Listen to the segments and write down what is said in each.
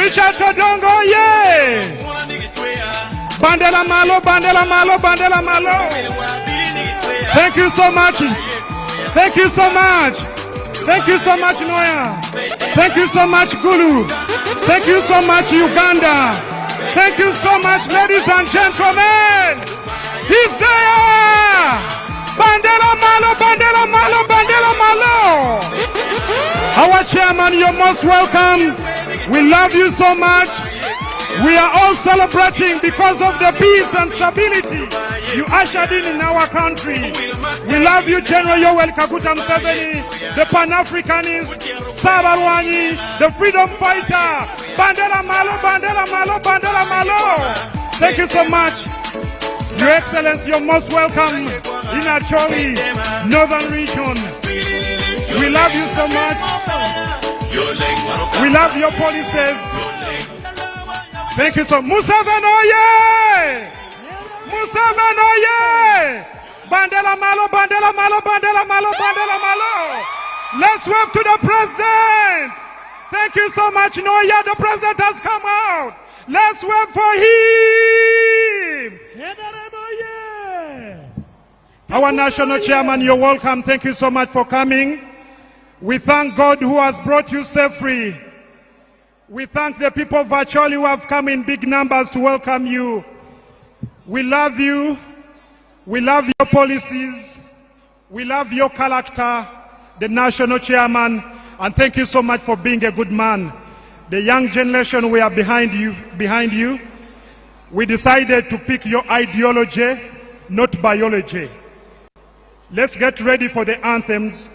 Richard Todongo, yeah. Bandela malo, bandela malo, bandela malo. Thank you so much. Thank you so much. Thank you so much, Nwoya. Thank you so much, Gulu. Thank you so much, Uganda. Thank you so much, ladies and gentlemen. He's there. Bandela malo, bandela malo, bandela malo. Our chairman, you're most welcome. We love you so much. We are all celebrating because of the peace and stability you ushered in our country. We love you, General Yoweri Kaguta Museveni, the Pan-Africanist, Sabarwani, the freedom fighter. Bandela malo, bandela malo, bandela malo. Thank you so much. Your Excellency, you're most welcome in our Choli, Northern Region. We love you so much. We love your policies. Thank you so much. Museveni, oye! Museveni, oye! Bandela malo, bandela malo, bandela malo, bandela malo. Let's wave to the president. Thank you so much, Nwoya. The president has come out. Let's wave for him. Our national chairman, you're welcome. Thank you so much for coming. We thank God who has brought you safely. We thank the people virtually who have come in big numbers to welcome you. We love you. We love your policies. We love your character, the national chairman. And thank you so much for being a good man. The young generation, we are behind you. We decided to pick your ideology, not biology. Let's get ready for the anthems.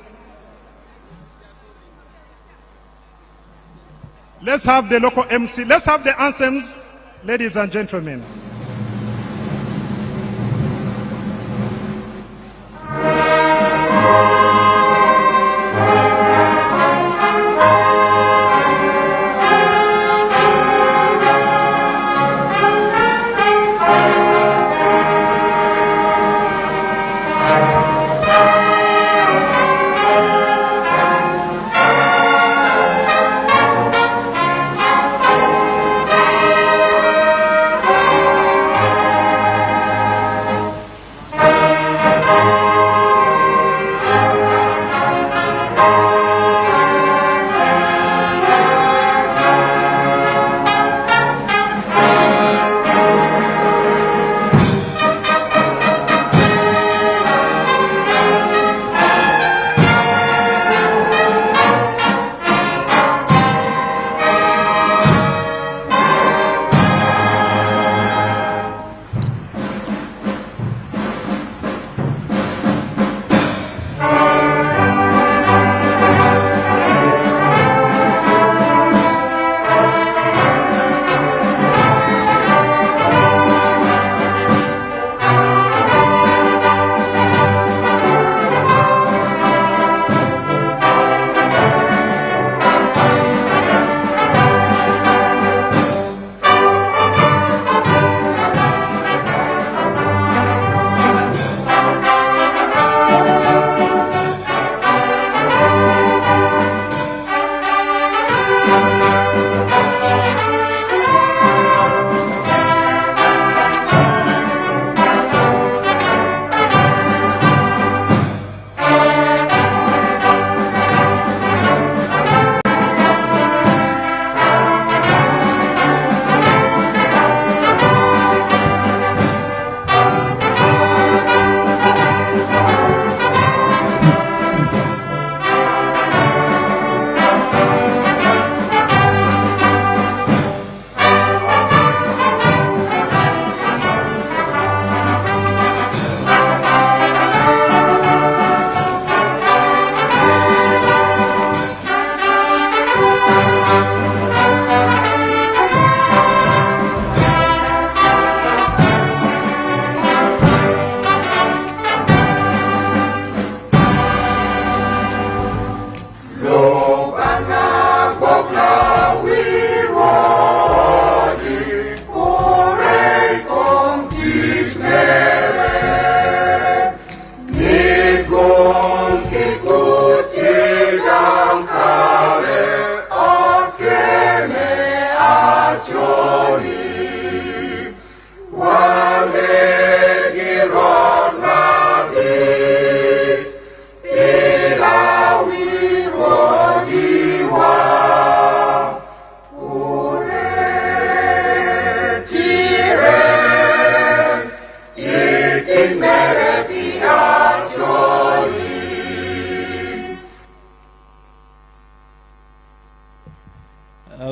Let's have the local MC. Let's have the anthems, ladies and gentlemen.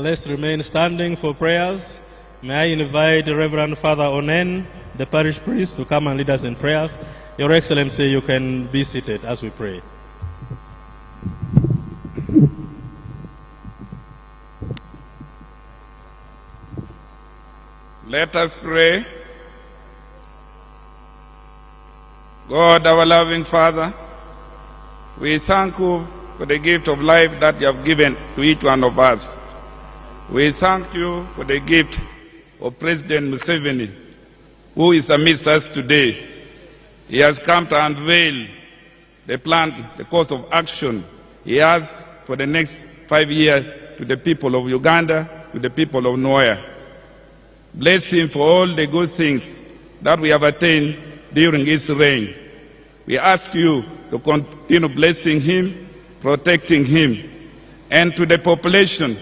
Let's remain standing for prayers. May I invite Reverend Father Onen, the parish priest, to come and lead us in prayers. Your Excellency, you can be seated as we pray. Let us pray. God, our loving Father, we thank you for the gift of life that you have given to each one of us. We thank you for the gift of President Museveni, who is amidst us today. He has come to unveil the plan, the course of action he has for the next 5 years to the people of Uganda, to the people of Nwoya. Bless him for all the good things that we have attained during his reign. We ask you to continue blessing him, protecting him. And to the population,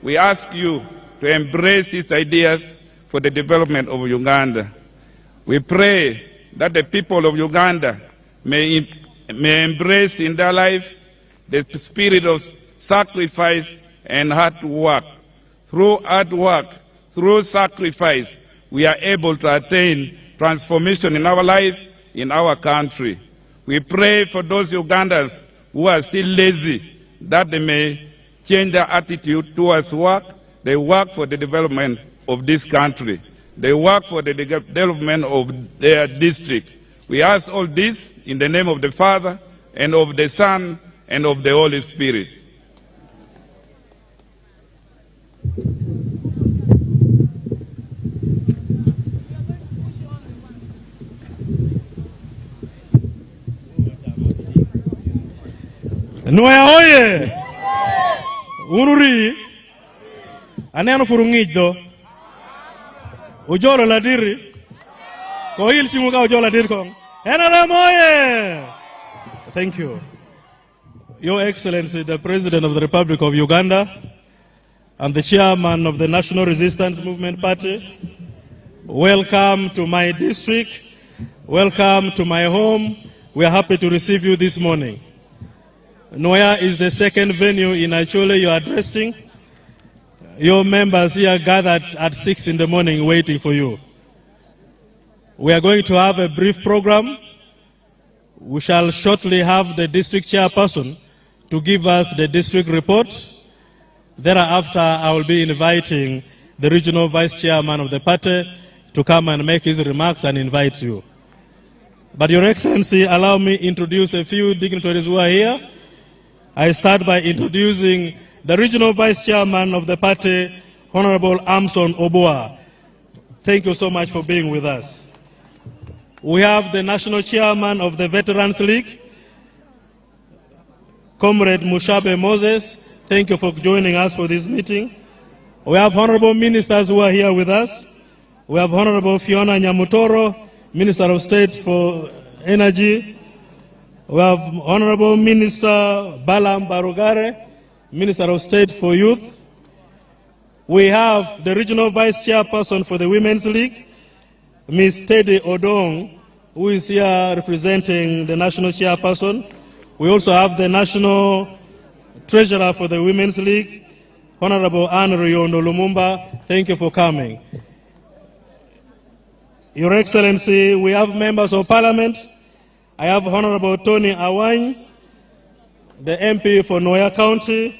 we ask you to embrace his ideas for the development of Uganda. We pray that the people of Uganda may embrace in their life the spirit of sacrifice and hard work. Through hard work, through sacrifice, we are able to attain transformation in our life, in our country. We pray for those Ugandans who are still lazy, that they may change their attitude towards work. They work for the development of this country. They work for the development of their district. We ask all this in the name of the Father, and of the Son, and of the Holy Spirit. Nwoya oye! Unuri! Aneno furungij do. Ujolo ladiri. Ko il simuga ujolo ladiri kong. Enara moye! Thank you. Your Excellency, the President of the Republic of Uganda and the Chairman of the National Resistance Movement Party, welcome to my district. Welcome to my home. We are happy to receive you this morning. Nwoya is the second venue in Achole you are addressing. Your members here gathered at 6 in the morning waiting for you. We are going to have a brief program. We shall shortly have the district chairperson to give us the district report. Thereafter, I will be inviting the regional vice chairman of the party to come and make his remarks and invite you. But Your Excellency, allow me to introduce a few dignitaries who are here. I start by introducing the regional vice chairman of the party, Honorable Amson Oboa. Thank you so much for being with us. We have the national chairman of the Veterans League, Comrade Mushabe Moses. Thank you for joining us for this meeting. We have honorable ministers who are here with us. We have Honorable Fiona Nyamutoro, Minister of State for Energy. We have Honorable Minister Balam Barugare, Minister of State for Youth. We have the regional vice chairperson for the Women's League, Ms. Teddy Odong, who is here representing the national chairperson. We also have the national treasurer for the Women's League, Honorable Anne Riondo Lumumba. Thank you for coming. Your Excellency, we have members of Parliament. I have Honorable Tony Awany, the MP for Nwoya County.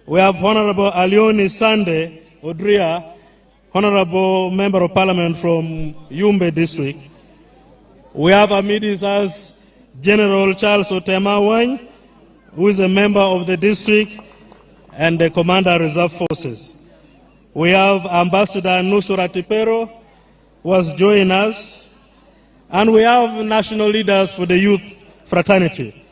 We have Honorable Alioni Sande Odria, Honorable Member of Parliament from Yumbe District. We have amidst us General Charles Otema Awany, who is a member of the district and the Commander of Reserve Forces. We have Ambassador Nusura Tipero, who has joined us. And we have national leaders for the youth fraternity.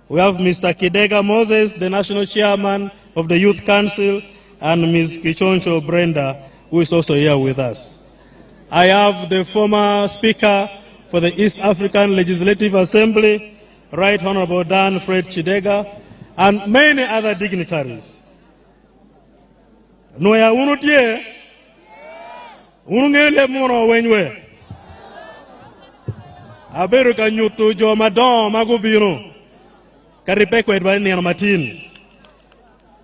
We have Mr. Kidega Moses, the national chairman of the Youth Council, and Ms. Kichoncho Brenda, who is also here with us. I have the former speaker for the East African Legislative Assembly, Right Honorable Dan Fred Chidega, and many other dignitaries. Nwoya unutie, unungele mono wenwe. Aberu ka nyutu jo madon magubiro karipe ko edwa ni matin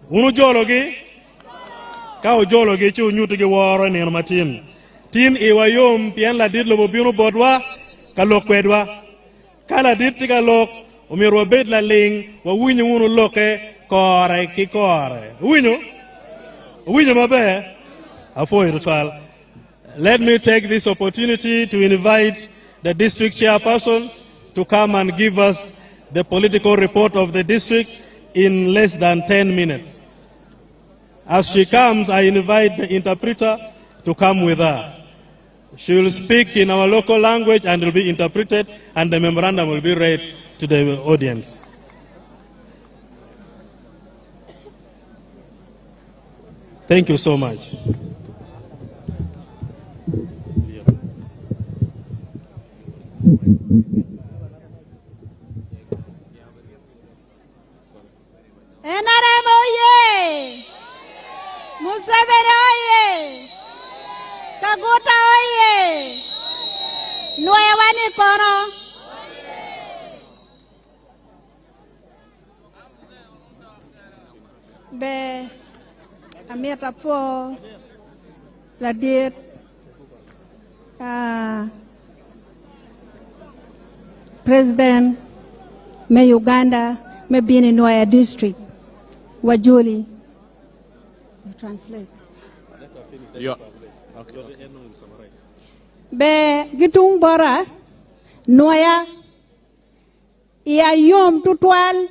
unu jologi ka ojolo gi chu nyuto gi woro ne matin tin iwayom pian la dit lobo bino bodwa ka lokwedwa kala dit ka lok umiro bet la ling wa winyo unu loke kore ki kore winyo mabe afo irutwal. Let me take this opportunity to invite the district chairperson to come and give us the political report of the district in less than 10 minutes. As she comes, I invite the interpreter to come with her. She will speak in our local language and will be interpreted, and the memorandum will be read to the audience. Thank you so much. NRM oye! Museveni oye! Kaguta oye! Nwoya wani kono! Be amiata po la dit President me Uganda me bini Nwoya district wajuli translate be gitung bora Nwoya ya yom tutwal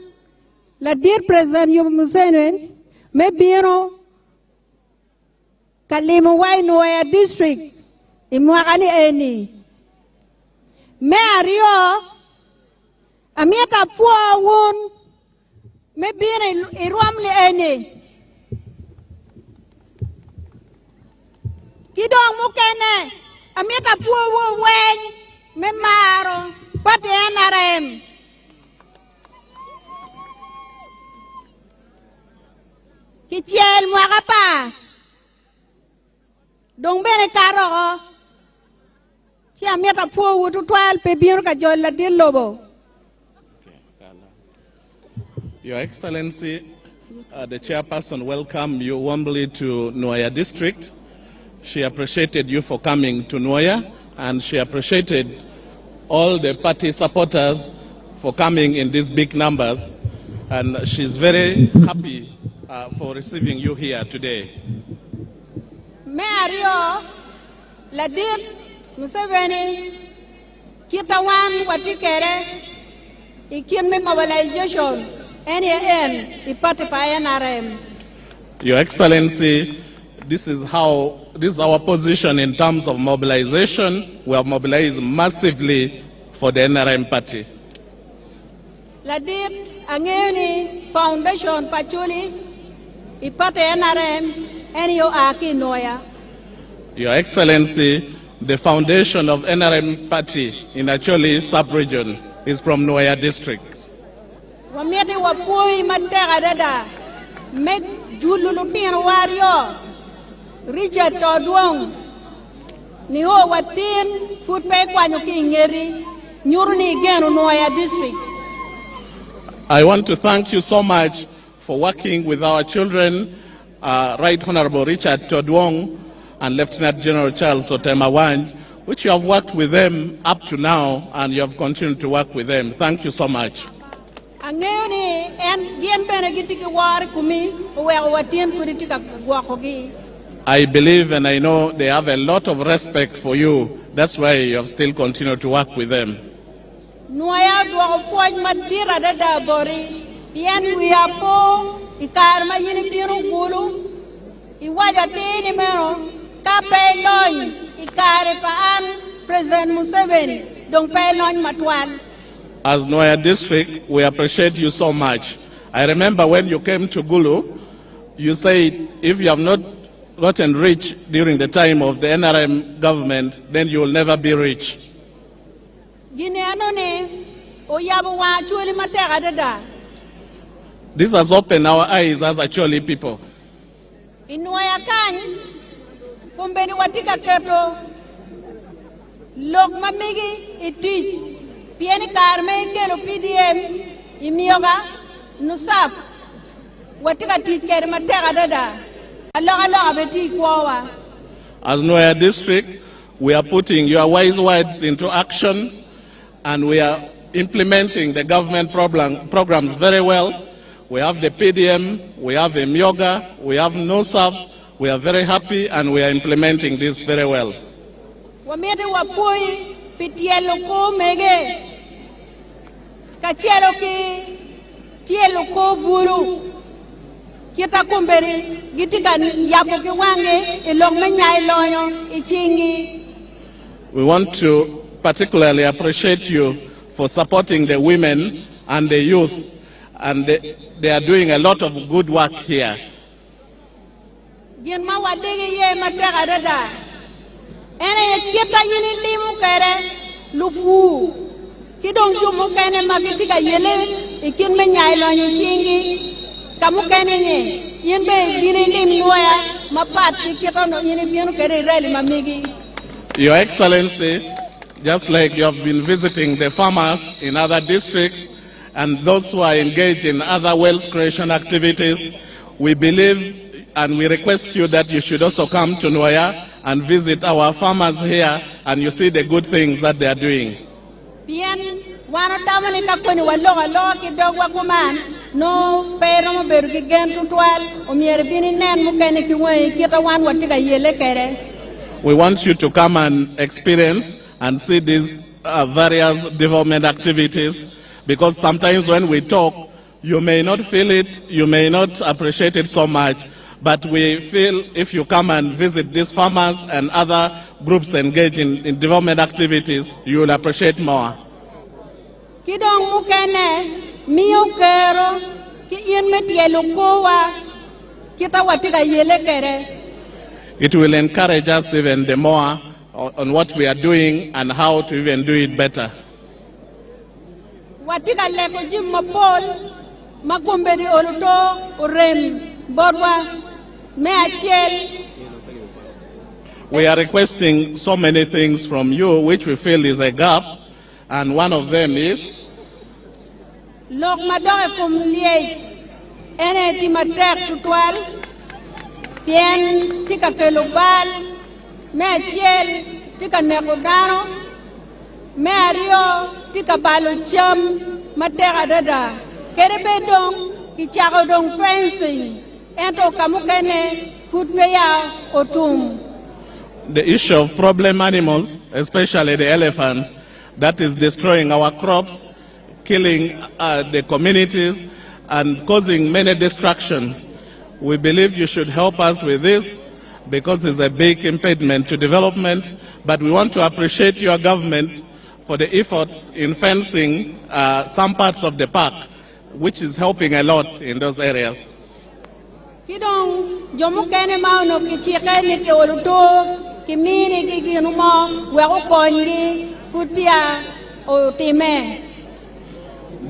la dir President yom Museveni me bino kalimu wai Nwoya district imwakani eni me ario amiata fua won me bino iruamli eni kidong mukene amiata fua wo wen me maro pati NRM Kitiel mwakapa dong bene karo si amiata fua wo tutwal pe bino ka jolla dilobo. Your Excellency, the chairperson welcomed you warmly to Nwoya district. She appreciated you for coming to Nwoya, and she appreciated all the party supporters for coming in these big numbers, and she's very happy for receiving you here today. Mario, Ladir, Museveni, Kitawan, Watikere, Ikime mobilization. Your Excellency, this is our position in terms of mobilization. We have mobilized massively for the NRM party. Ladit angeni foundation pachuli ipate NRM enyo aki Nwoya. Your Excellency, the foundation of NRM party in Acholi sub-region is from Nwoya district. Wamiati wapui matega dada meg jululutin wario Richard Todwong ni ho watin futpe kwanyo ki ngeri nyuruni genu Nwoya district. I want to thank you so much for working with our children, Right Honorable Richard Todwong and Lieutenant General Charles Otemawany, which you have worked with them up to now, and you have continued to work with them. Thank you so much. I believe and I know they have a lot of respect for you. That's why you have still continued to work with them. President Museveni don't pay matwal. As Nwoya district, we appreciate you so much. I remember when you came to Gulu, you said if you have not gotten rich during the time of the NRM government, then you will never be rich. This has opened our eyes as Acholi people. In Nwoya kan, kumbeni watika keto, lok mamigi itich. Pieni karme kelo PDM imioga nusaf watika titkere matega dada As Nwoya District, we are putting your wise words into action, and we are implementing the government programs very well. We have the PDM, we have the Myoga, we have NOSAF. We are very happy, and we are implementing this very well. Kita kumberi gitika yapo kiwange ilongmenya ilonyo ichingi. We want to particularly appreciate you for supporting the women and the youth, and they are doing a lot of good work here. Gin ma wadigi ye matega dada. Ene kita yini limu kere lufu. Kidong jumu kene magitika yele ikin menya ilonyo ichingi. Kamu kenene yinbe bini lim Nwoya mapati kitono yini binu kere reli mamigi. Your Excellency, just like you have been visiting the farmers in other districts and those who are engaged in other wealth creation activities, we believe and we request you that you should also come to Nwoya and visit our farmers here, and you see the good things that they are doing. Bien. Wano tamani kakoni waloga ki dogwa kuman no pero mo beru ki gen tutwal o mier bini nen mo kene ki wei kita wan watiga yele kere. We want you to come and experience and see these various development activities, because sometimes when we talk, you may not feel it, you may not appreciate it so much, but we feel if you come and visit these farmers and other groups engaged in development activities, you will appreciate more. Kidong mukene miyo kero ki yen metielo kowa kita watiga yele kere. It will encourage us even the more on what we are doing and how to even do it better. Watiga leko jim mapol magumberi oluto urem borwa me achiel. We are requesting so many things from you which we feel is a gap, and one of them is Lok madoge kum liej ene timatek tutwal pien tika kelubal me achiel tika nekudano me ario tika balu cham mateka dada kere bedong ki chako dong fencing ento kamukene futweya otum. The issue of problem animals, especially the elephants, that is destroying our crops, killing the communities, and causing many destructions. We believe you should help us with this because it's a big impediment to development, but we want to appreciate your government for the efforts in fencing some parts of the park, which is helping a lot in those areas. Kidong jomu kene mauno ki chikene ki oluto ki mini ki ginumo weko kongi futpia o time.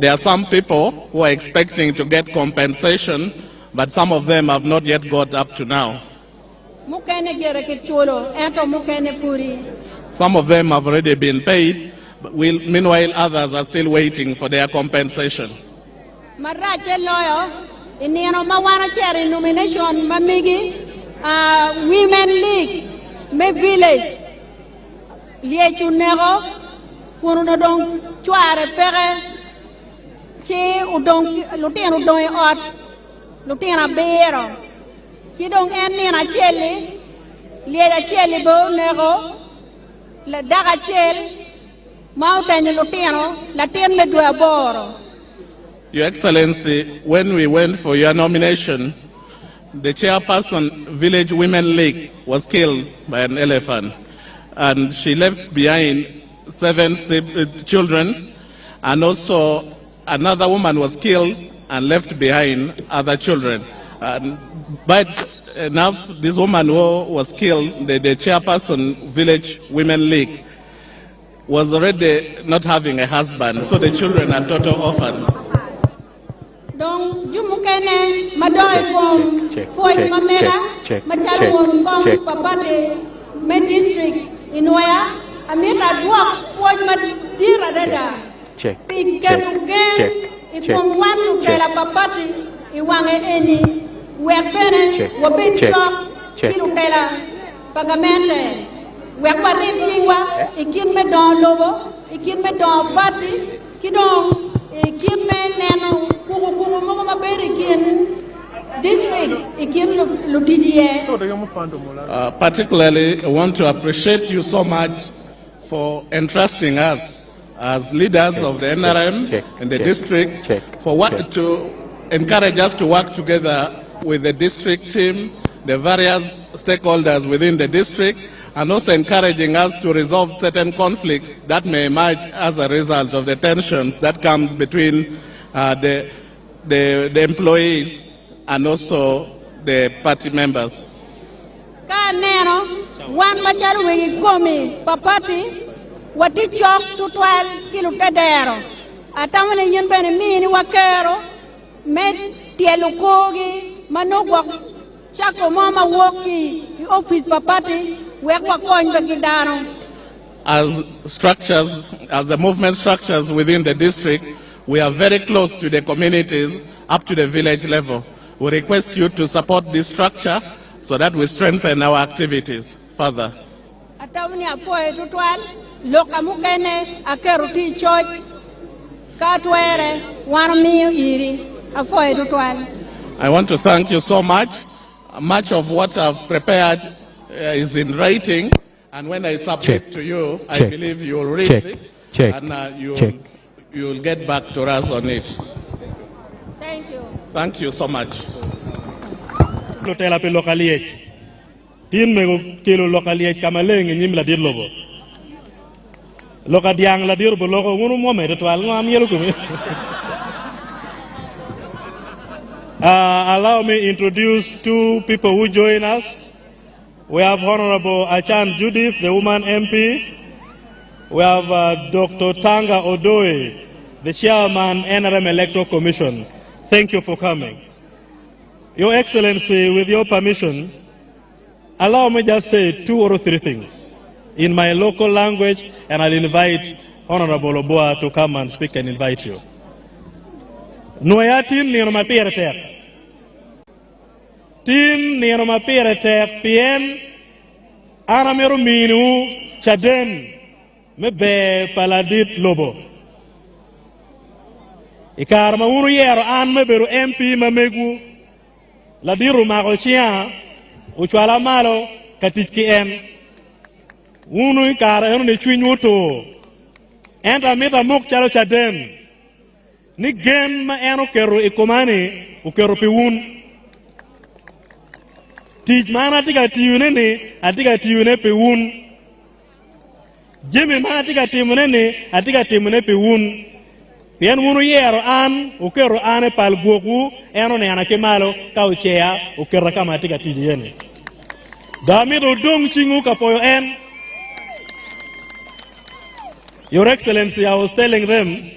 There are some people who are expecting to get compensation, but some of them have not yet got up to now. Mukene gere ki chulo ento mukene furi. Some of them have already been paid, but meanwhile others are still waiting for their compensation. Marache loyo inino mawana chere nomination mamigi Women League me village liechu nego kuno dong chuare pere che udong lutien udong ot lutien bero kidong en na chele lieda chele bo nego la daga chel mountain lutien la tien me dua boro. Your Excellency, when we went for your nomination, the chairperson, Village Women League, was killed by an elephant. And she left behind 7 children, and also another woman was killed and left behind other children. But enough, this woman who was killed, the chairperson, Village Women League, was already not having a husband, so the children are total orphans. Donc, jumukene madoy kom foy mamera machal won kom papate me district in Nwoya ameta dwak foy madira dada check ipong wanu kala papati iwange eni wek bene wabed chok kilutela pagamente wek warip chingwa ikin me don lobo ikin me don party kidong ikin me neno kuku mogo maberi ikin district ikin lutidie. Particularly, I want to appreciate you so much for entrusting us as leaders of the NRM in the district for what to encourage us to work together with the district team, the various stakeholders within the district, and also encouraging us to resolve certain conflicts that may emerge as a result of the tensions that comes between the employees and also the party members. One machar we gomi papati wati chok to 12 kilo tedero atamane yen bene mini wakero med tielukogi manogwa chako mama woki office papati wekwa konjba kidano. As structures, as the movement structures within the district, we are very close to the communities up to the village level. We request you to support this structure so that we strengthen our activities further. Atamani apoe to 12 lokamukene akeruti church katwere warmi iri apoe to 12. I want to thank you so much. Much of what I've prepared is in writing, and when I submit to you, I believe you will read it, and you'll get back to us on it. Thank you. Thank you so much. Lotela pe lokaliek. Tin me kilo lokaliek kamaleng nyim la dir lobo. Loka diang la dir bo loko ngunu mo me retwal ngam yelo kumi. Allow me to introduce two people who join us. We have Honorable Achan Judith, the woman MP. We have Dr. Tanga Odoe, the chairman, NRM Electoral Commission. Thank you for coming. Your Excellency, with your permission, allow me just say 2 or 3 things in my local language, and I'll invite Honorable Oboa to come and speak and invite you. Nwoya tin ni no mapire tek. Tin ni no mapire tek pien ana meru minu chaden me be paladit lobo. Ikar ma unu yero an me beru MP ma megu la diru ma ko chia uchwala malo katiki en unu ikar enu ne chwinyoto enta meta mok chalo chaden ni gen ma eno kero ikomani ukero piwun tij mana tika tiyune ni atika tiyune piwun jimi mana tika timune ni atika timune piwun pien wunu yero an ukero ane pal goku eno ne anake malo ka uchea ukero kama atika tijiyene damido dong chingu ka foyo en. Your Excellency, I was telling them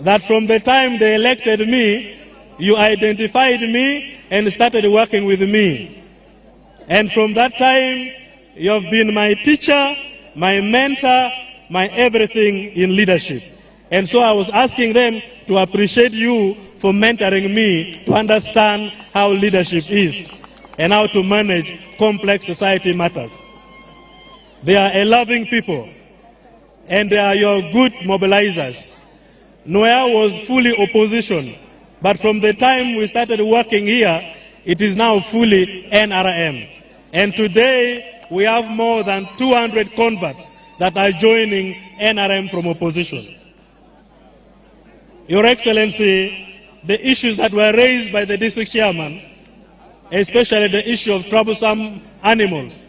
that from the time they elected me, you identified me and started working with me. And from that time, you have been my teacher, my mentor, my everything in leadership. And so I was asking them to appreciate you for mentoring me to understand how leadership is and how to manage complex society matters. They are a loving people, and they are your good mobilizers. Nwoya was fully opposition, but from the time we started working here, it is now fully NRM. And today, we have more than 200 converts that are joining NRM from opposition. Your Excellency, the issues that were raised by the district chairman, especially the issue of troublesome animals,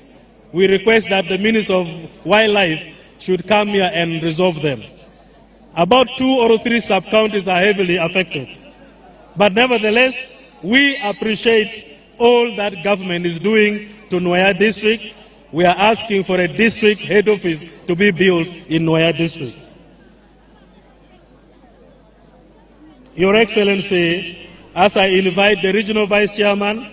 we request that the Minister of Wildlife should come here and resolve them. About 2 or 3 sub-counties are heavily affected. But nevertheless, we appreciate all that government is doing to Nwoya district. We are asking for a district head office to be built in Nwoya district. Your Excellency, as I invite the regional vice chairman,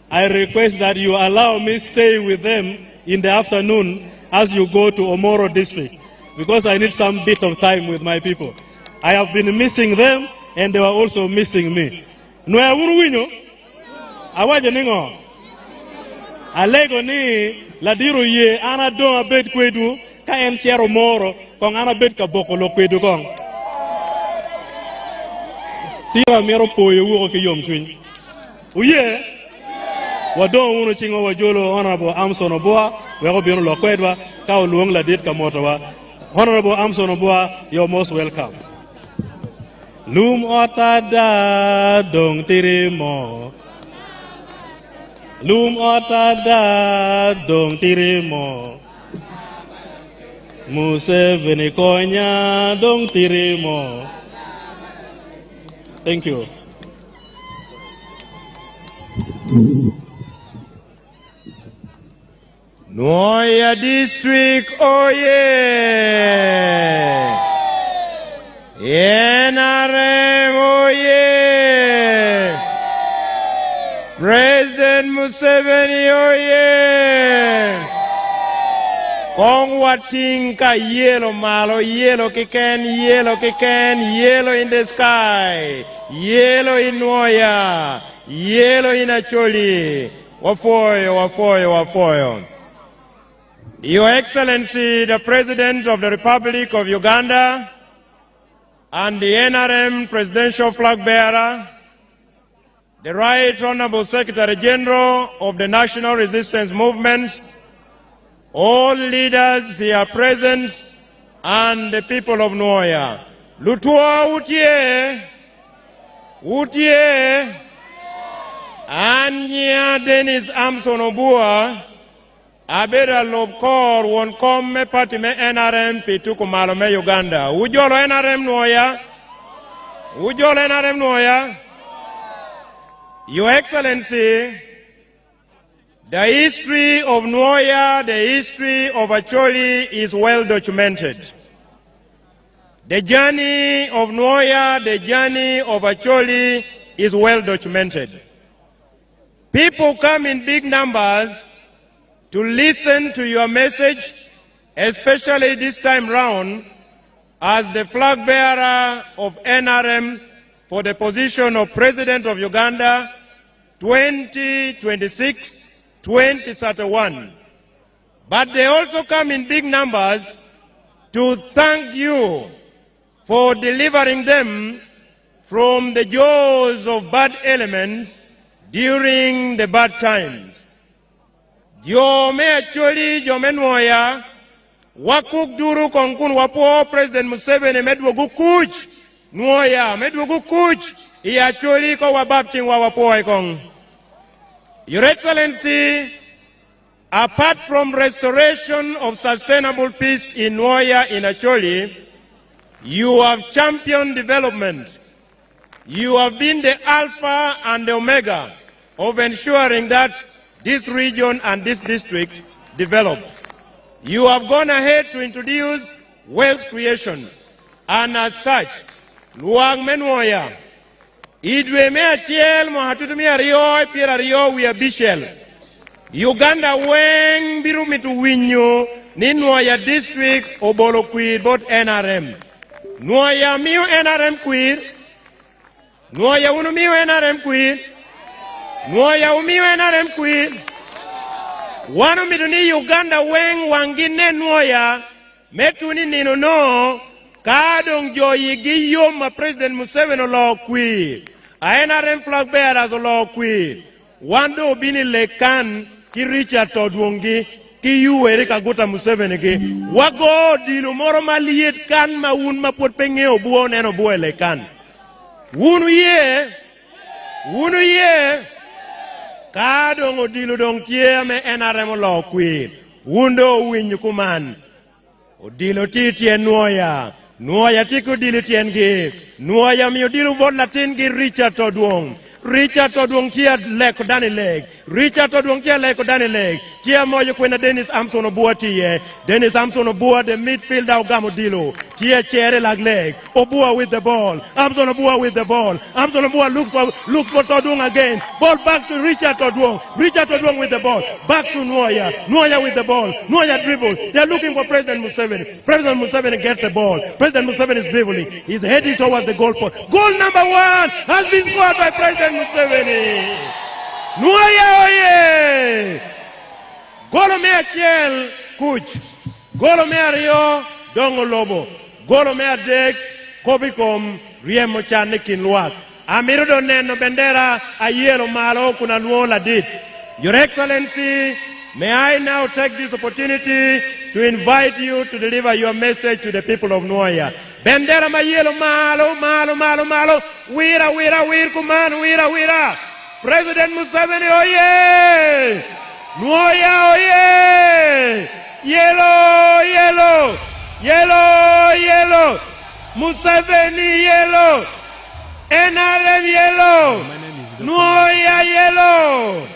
I request that you allow me stay with them in the afternoon as you go to Omoro district, because I need some bit of time with my people. I have been missing them, and they were also missing me. Nwoya wunu winyo? awaje ningo alego ni la diro ye ana do abet kwedu ka en chero moro kong ana bet ka bokolo kwedu kong tira mero poyo wo ke yom twin uye wado uno chingo wajolo honorable Amson Oboa we go bino lo kwedwa ka oluong la dit ka moto wa honorable Amson Oboa you're most welcome. Lum otada dong tirimo Lum otada dong tirimo Museveni konya dong tirimo. Thank you. Nwoya District, oh yeah! NRM, oh yeah! President Museveni, oh yeah! Kong watinka yellow malo, yellow kiken, yellow in the sky, yellow in Nwoya, yellow in Acholi. Wafoyo. Your Excellency, the President of the Republic of Uganda and the NRM Presidential Flag Bearer, the Right Honorable Secretary General of the National Resistance Movement, all leaders here present, and the people of Nwoya. Lutua Utie, Anya Dennis Amson Oboa, Abeda Lobkor won come party me NRM pituku malo me Uganda. Ujolo NRM Nwoya. Your Excellency, the history of Nwoya, the history of Acholi is well documented. The journey of Nwoya, the journey of Acholi is well documented. People come in big numbers to listen to your message, especially this time round, as the flag bearer of NRM for the position of President of Uganda 2026-2031. But they also come in big numbers to thank you for delivering them from the jaws of bad elements during the bad times. Jome Acholi, Jome Nwoya, wakuk duru konkun wapo President Museveni medwogu kuch, Nwoya medwogu kuch, Acholi ko wababching wapo ikong. Your Excellency, apart from restoration of sustainable peace in Nwoya in Acholi, you have championed development. You have been the alpha and the omega of ensuring that this region and this district develop. You have gone ahead to introduce wealth creation, and as such, Luang Menwoya, Idwe mea chiel mo hatutumia rio, pira rio we are bishel. Uganda weng biru mitu winyo, ni Nwoya district obolo kwir bot NRM. Nwoya miu NRM kwir, Nwoya unu miu NRM kwir, Nwoya umiu NRM kwir. Wanu miduni Uganda weng wangine Nwoya, metuni nino no, kadong joyi giyoma President Museveni olo kwir. A NRM flag bearers olo kwir. Wando bini lekan ki Richard Todwongi, ki yuwere kaguta Museveni ki. Wago dilo moro maliet kan maun mapot penge obuo neno buo lekan. Wunu ye, kadong odilo dong kie me NRM olo kwir. Wundo winyu kuman. Odilo titien Nwoya. Nwoya tiku dilo tien gi. Nwoya mi odilo vod latin gi Richard Todwong. Richard Todwong tia leko dani leg. Richard Todwong tia leko dani leg. Tia moyo kwena Dennis Amson Oboa tiye. Dennis Amson Oboa the midfielder ugamo dilo. Tia chere lag leg. Oboa with the ball. Amson Oboa with the ball. Amson Oboa looks for Todwong again. Ball back to Richard Todwong. Richard Todwong with the ball. Back to Nwoya. Nwoya with the ball. Nwoya dribble. They're looking for President Museveni. President Museveni gets the ball. President Museveni is dribbling. He's heading towards the goal post. Goal number 1 has been scored by President Museveni. Nwoya oye! Golo me achiel kuch. Golo me ariyo dongo lobo. Golo me adek kobikom riemo chane kinluak. Amiro do neno bendera ayelo malo kuna nuola dit. Your Excellency, may I now take this opportunity to invite you to deliver your message to the people of Nwoya. Bendera mayelo malo, malo, malo, malo. Wira, wira, wir kuman, wira, wira. President Museveni oye! Nwoya oye! Yellow, yellow, yellow, yellow. Museveni yellow. NRM yellow. Nwoya yellow.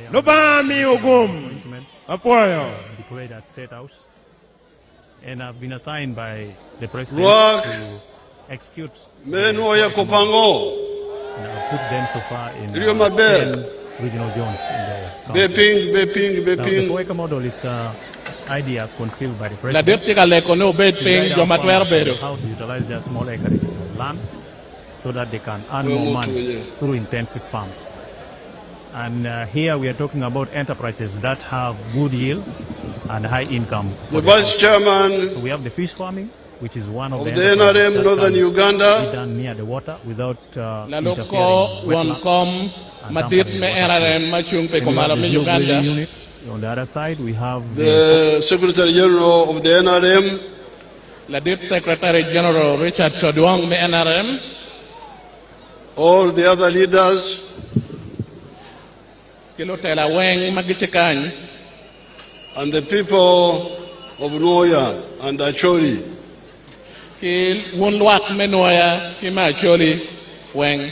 Lobami Ogum. Apoyo. Deployed at State House. And I've been assigned by the President to execute. Nwoya Kopango. And I've put them so far in 10 regional zones in the country. Now, the FOICA model is idea conceived by the President. How to utilize their small acreages of land so that they can earn more money through intensive farming. And here we are talking about enterprises that have good yields and high income. The Vice Chairman So we have the fish farming, which is one of of the the NRM that Northern can Uganda, be done near the water without Laloko interfering Woncom Madit me NRM Machung pe Komala me Uganda. unit. On the other side, we have the Secretary General of the NRM, Ladit Secretary General Richard Chodwong me NRM. all the other leaders, Kilotela Weng Magichikany. and the people of Nwoya and Acholi. Ki Wunwak me Nwoya ki ma Acholi Weng.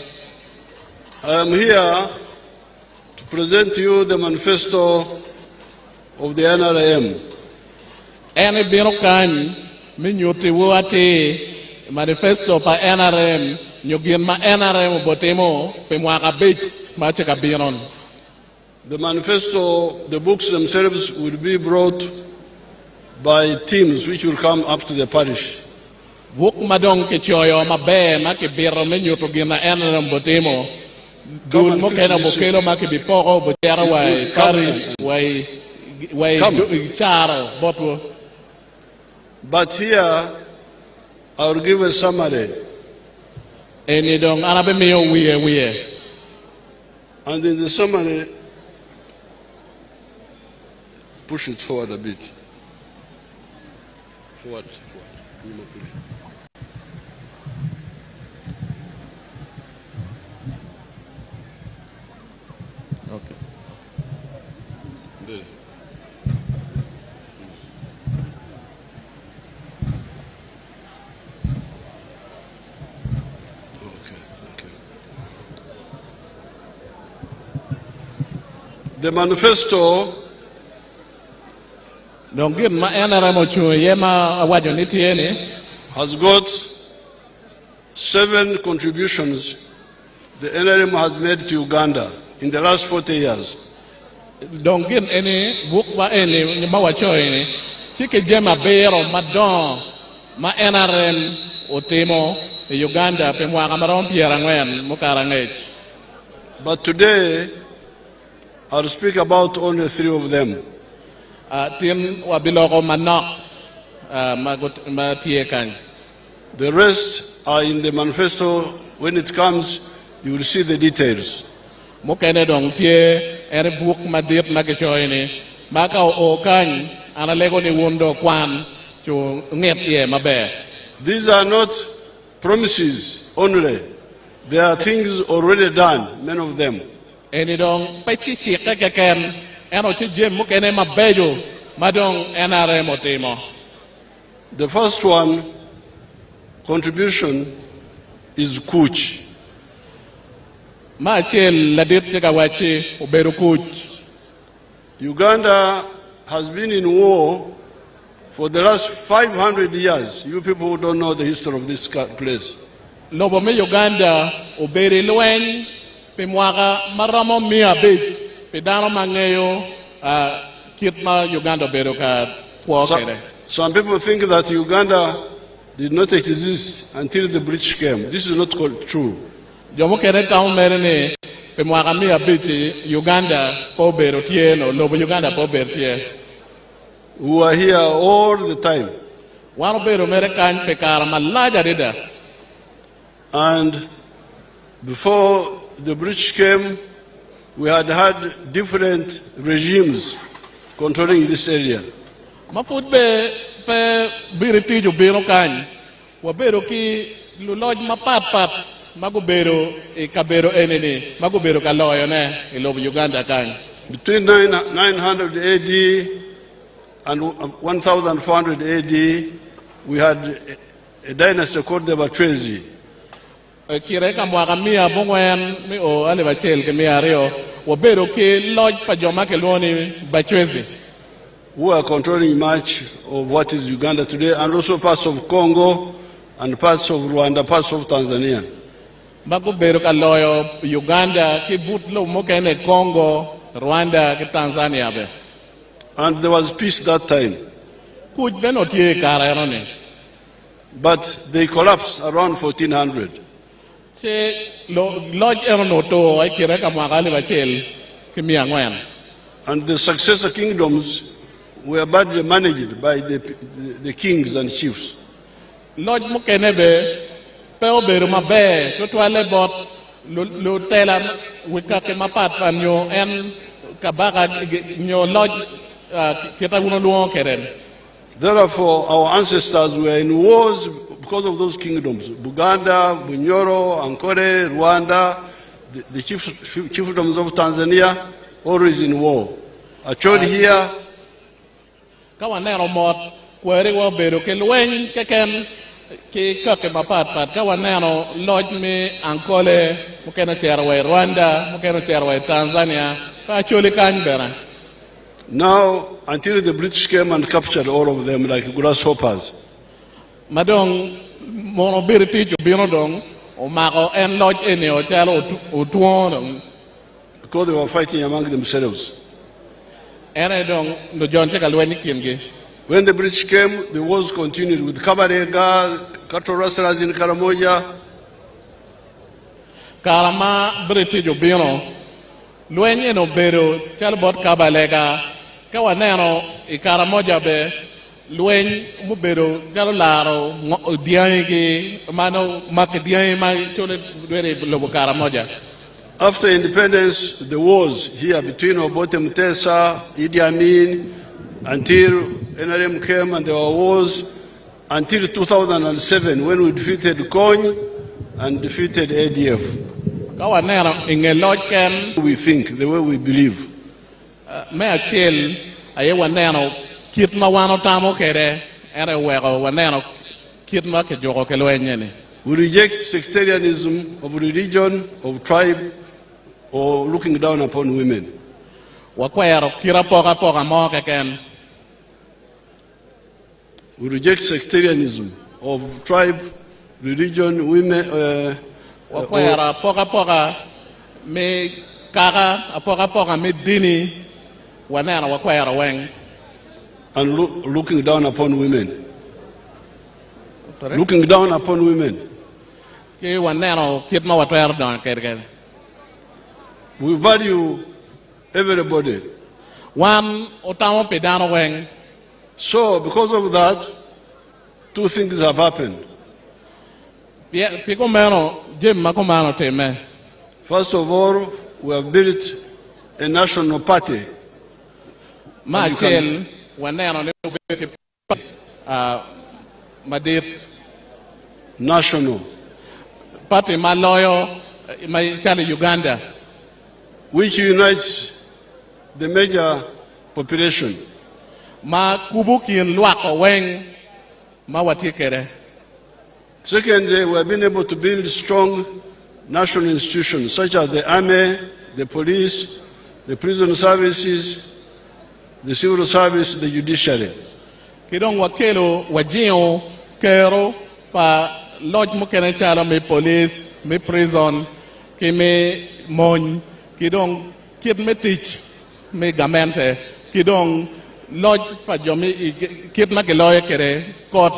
I am here to present to you the manifesto of the NRM. Ene bino kany mi nyuti wuati manifesto pa NRM nyugin ma NRM botemo pe mwaka bit ma chika binon. The manifesto, the books themselves will be brought by teams which will come up to the parish. Vuk madong ke choyo ma be ma ke biro mi nyuto gin na NRM botemo. Dul mo kena bokelo ma ke bipoko botera wai parish wai chara botu. But here, I will give a summary. Eni dong anabe miyo wiye. And in the summary, push it forward a bit. Forward. Okay. Good. Okay, thank you. The manifesto Dong gin ma NRM ochu yema awajo nitieni. has got 7 contributions the NRM has made to Uganda in the last 40 years. Dongin eni bukwa eni ni mawacho eni chike jema bero madon ma NRM otimo e Uganda pe mwaka marom piera ngwen mukarangech. But today, I'll speak about only 3 of them. Tin wabiloko manok matie kany. The rest are in the manifesto. When it comes, you will see the details. Mukene dong tie ere buk madip makecho eni maka o kany analego ni wundo kwan chu nget ye mabe. These are not promises only. They are things already done, many of them. Eni dong pechichi keken eno chi jem mukene mabejo madong NRM otimo. The first one, contribution, is Kuch. Ma chel ladit chika wachi uberu kuch. Uganda has been in war for the last 500 years. You people who don't know the history of this place. Lobo me Uganda uberi lwen pe mwaka maramo mia bit pe dano mangeyo kitma Uganda beru ka kwokere. Some people think that Uganda did not exist until the British came. This is not true. Jomo kere kaum mere ne pe mwakami abiti Uganda po bero tie no lobo Uganda po bero tie. We were here all the time. Wano bero mere kan pe karama laja rida. And before the British came, we had different regimes controlling this area. Mafut be pe biriti jo bero kan. Wa bero ki luloj mapat magubero e kabero enene magubero kaloyo ne e lobo Uganda kan. Between 900 AD and 1400 AD, we had a dynasty called the Batwezi. Kireka mwakamia bongwen mi o ale bachel ke mi ario wa bero ki loj pa joma ke loni Batwezi. Who are controlling much of what is Uganda today, and also parts of Congo, and parts of Rwanda, parts of Tanzania. Magubero kaloyo Uganda ki butlo mokene Congo, Rwanda ki Tanzania be. And there was peace that time. Kuj beno tie kara erone. But they collapsed around 1400. Che loj erono to ay kireka mwakali bachel ki mi angwen. And the successor kingdoms were badly managed by the kings and chiefs. Loj mokene be peo bero mabe to toile bot lo tela wika ke mapat panyo en kabaka nyo loj kita uno luo keren. Therefore, our ancestors were in wars because of those kingdoms. Buganda, Bunyoro, Ankole, Rwanda, the chiefdoms of Tanzania, always in war. Achod here. Kawanero mot kwere wo bero ke lwen ke ken ki kake mapat kawanero loj mi Ankole mukena cherwe Rwanda mukena cherwe Tanzania pa choli kanbera. Now, until the British came and captured all of them like grasshoppers. Madong mono biriti jo bino dong o mako en loj ene o chalo utuon. Because they were fighting among themselves. Ene dong no John cheka lweni kingi. When the British came, the wars continued with Kabarega, cattle rustlers in Karamoja. Karama biriti jo bino lweni eno bero chalo bot Kabalega kawanero I Karamoja be lweni mubero chalo laro diangi mano makdiangi ma chole dwere lobo Karamoja. After independence, the wars here between Obote Mutesa, Idi Amin, until NRM came, and there were wars until 2007 when we defeated Kony and defeated ADF. We think, the way we believe. We reject sectarianism of religion, of tribe, or looking down upon women. We reject sectarianism of tribe, religion, women. And looking down upon women. Sorry? Looking down upon women. We value everybody. So, because of that, two things have happened. First of all, we have built a national party. National. Party Maloyo, Uganda. Which unites the major population. Secondly, we have been able to build strong national institutions such as the army, the police, the prison services, the civil service, the judiciary. Kidong wakelo wajio kero pa lodge mukene chala me police, me prison, ki me mon, kidong kid me teach, me gamente, kidong lodge pa jomi kid na keloye kere court.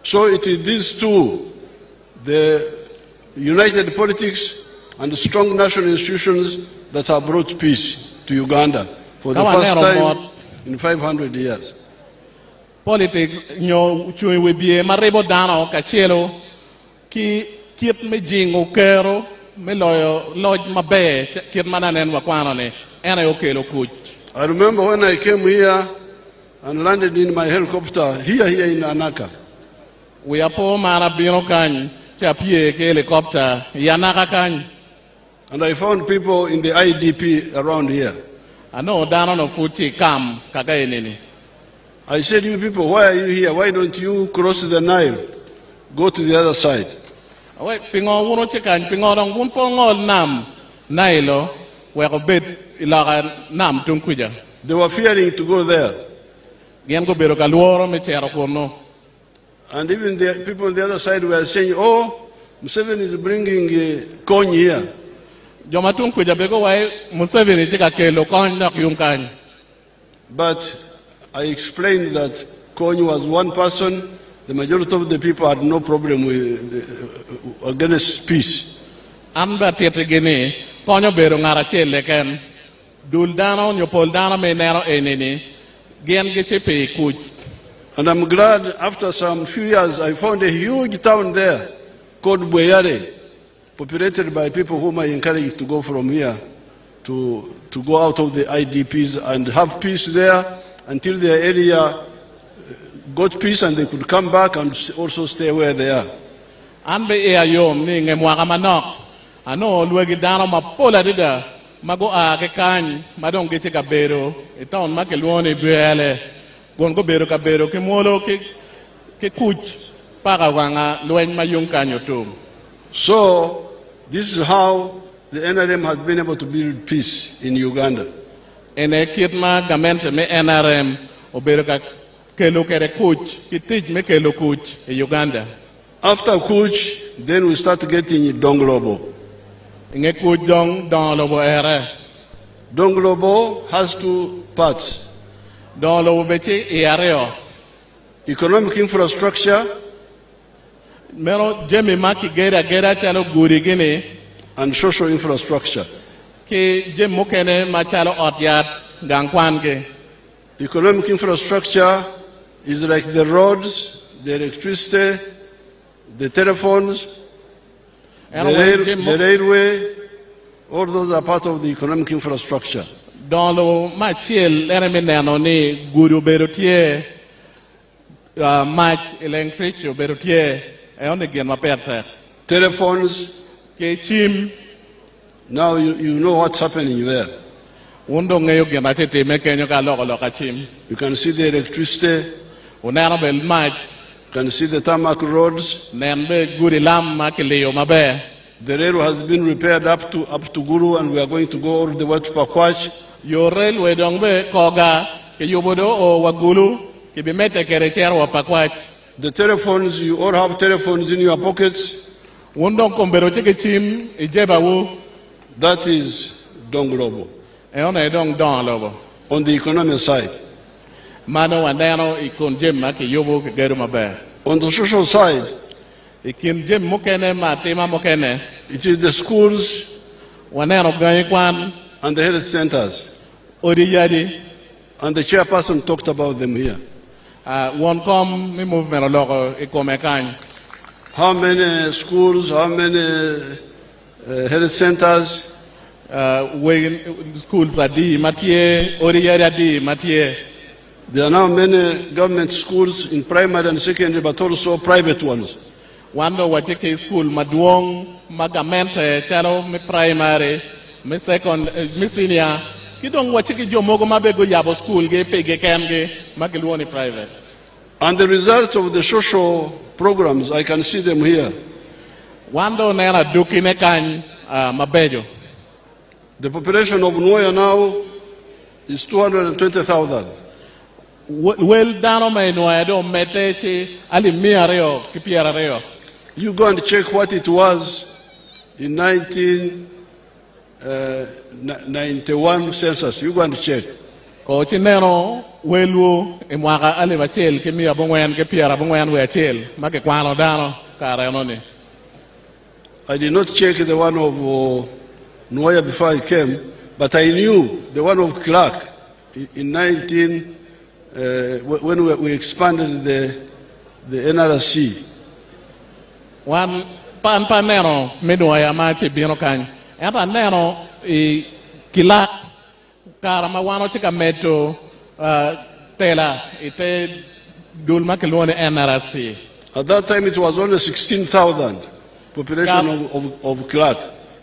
So it is these two, the united politics and strong national institutions that have brought peace to Uganda for the first time in 500 years. Politics nyo chui we bie maribo dano kachelo ki kiet me jingo kero me loyo loj mabe kiet mananen wakwano ne ena okelo kuch. I remember when I came here and landed in my helicopter here in Anaka. We are poor mana bino kany chapie ke helicopter yanaka kany. And I found people in the IDP around here. Ano dano no futi kam kagaye nini. I said, you people, why are you here? Why don't you cross the Nile? Go to the other side. Away pingo wuno chikan pingo dong wun pongol nam Nile we ko bet ilaga nam tunkuja. They were fearing to go there. Gen go bero kaluoro me chero kono. And even the people on the other side were saying, oh, Museveni is bringing corn here. Joma tunkuja bego wai Museveni chika kelo kon nak yung kany. But I explained that Konyi was one person. The majority of the people had no problem with against peace. Amba tiete gini konyo bero ngara chele ken dul dano nyopol dano me nero enini gen gechepe kuj. And I'm glad after some few years I found a huge town there called Bweyare, populated by people whom I encouraged to go from here to go out of the IDPs and have peace there until their area got peace and they could come back and also stay where they are. Anbe ayom ni ngemwaka manok ano luegi dano mapola dida mago ke kany madong geche kabero iton makeluoni buele gongo bero kabero ke molo ke kuch para wanga luen mayung kanyo tum. So this is how the NRM has been able to build peace in Uganda. Ene kitma gamente me NRM obero ka kelo kere kuch kitij me kelo kuch in Uganda. After kuch, then we start getting Donglobo. Inge kuch Donglobo ere. Donglobo has two parts. Donglobo bechi iareo. Economic infrastructure. Mero jemi maki gera chalo guri gini. And social infrastructure. Ki jem mukene machalo otyat gangkwan ke. Economic infrastructure is like the roads, the electricity, the telephones, the railway. All those are part of the economic infrastructure. Dans le machiel eremenano ni guru berotie match electric berotie e on again ma perte. Telephones. Ke chim. Now you know what's happening there. You can see the electricity. You can see the tarmac roads. The railway has been repaired up to Guru, and we are going to go all the way to Pakwach. Your railway dongbe koga ke yobodo o wagulu ke bimete kerecher wa Pakwach. The telephones, you all have telephones in your pockets. That is Donglobo. On the economic side. On the social side, it is the schools and the health centers. And the chairperson talked about them here. How many schools, how many health centers? Schools are di Mathieu, Oriyari di Mathieu. There are now many government schools in primary and secondary, but also private ones. Wando wachike school maduong magamente chalo me primary, me second, me senior. Kidong wachike jomogo mabego yabo school ge pege kemge makeluoni private. And the result of the social programs, I can see them here. Wando nena dukine kany mabejo. The population of Nwoya now is 220,000. Well, dano may Nwoya do metechi ali miareo kipiareo. You go and check what it was in 1991 census. You go and check. Kochi neno welu imwaka ali bachel kimia bongwen kipiara bongwen we achel make kwano dano kareno ni. I did not check the one of Nwoya before I came, but I knew the one of Clark in when we expanded the NRC. One panero Nwoya machi bino kan. Eta nero Clark karama wano chika meto tela ite dulma kilone NRC. At that time it was only 16,000 population of Clark.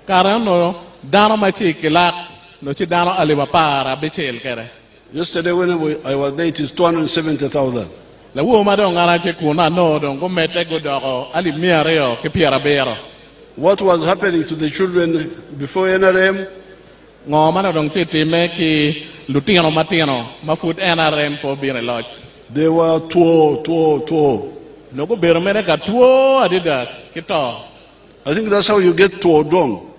Karano dano machi Clark no chi dano aliwa para bichel kere. Yesterday when I was there, it is 270,000. La woman don't arrange kuna no don't go mete go doro ali miareo ke piara bero. What was happening to the children before NRM? Ngomana dong chiti me ki lutino matino mafut NRM po bire lodge. They were two. No go bero mere ka tuo adida kito. I think that's how you get to Odong.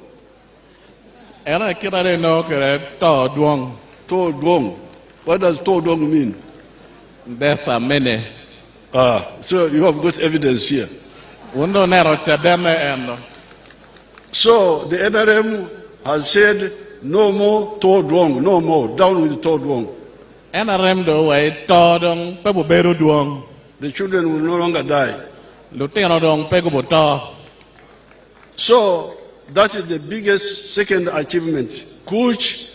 Era kirare no kere to duong. To Odong. What does to Odong mean? There's a many. So you have got evidence here. Undo nero chademe endo. So the NRM has said no more to Odong, no more. Down with to Odong. NRM do way to dong pebo beru duong. The children will no longer die. Lutino dong pego buto. So that is the biggest second achievement. Kuch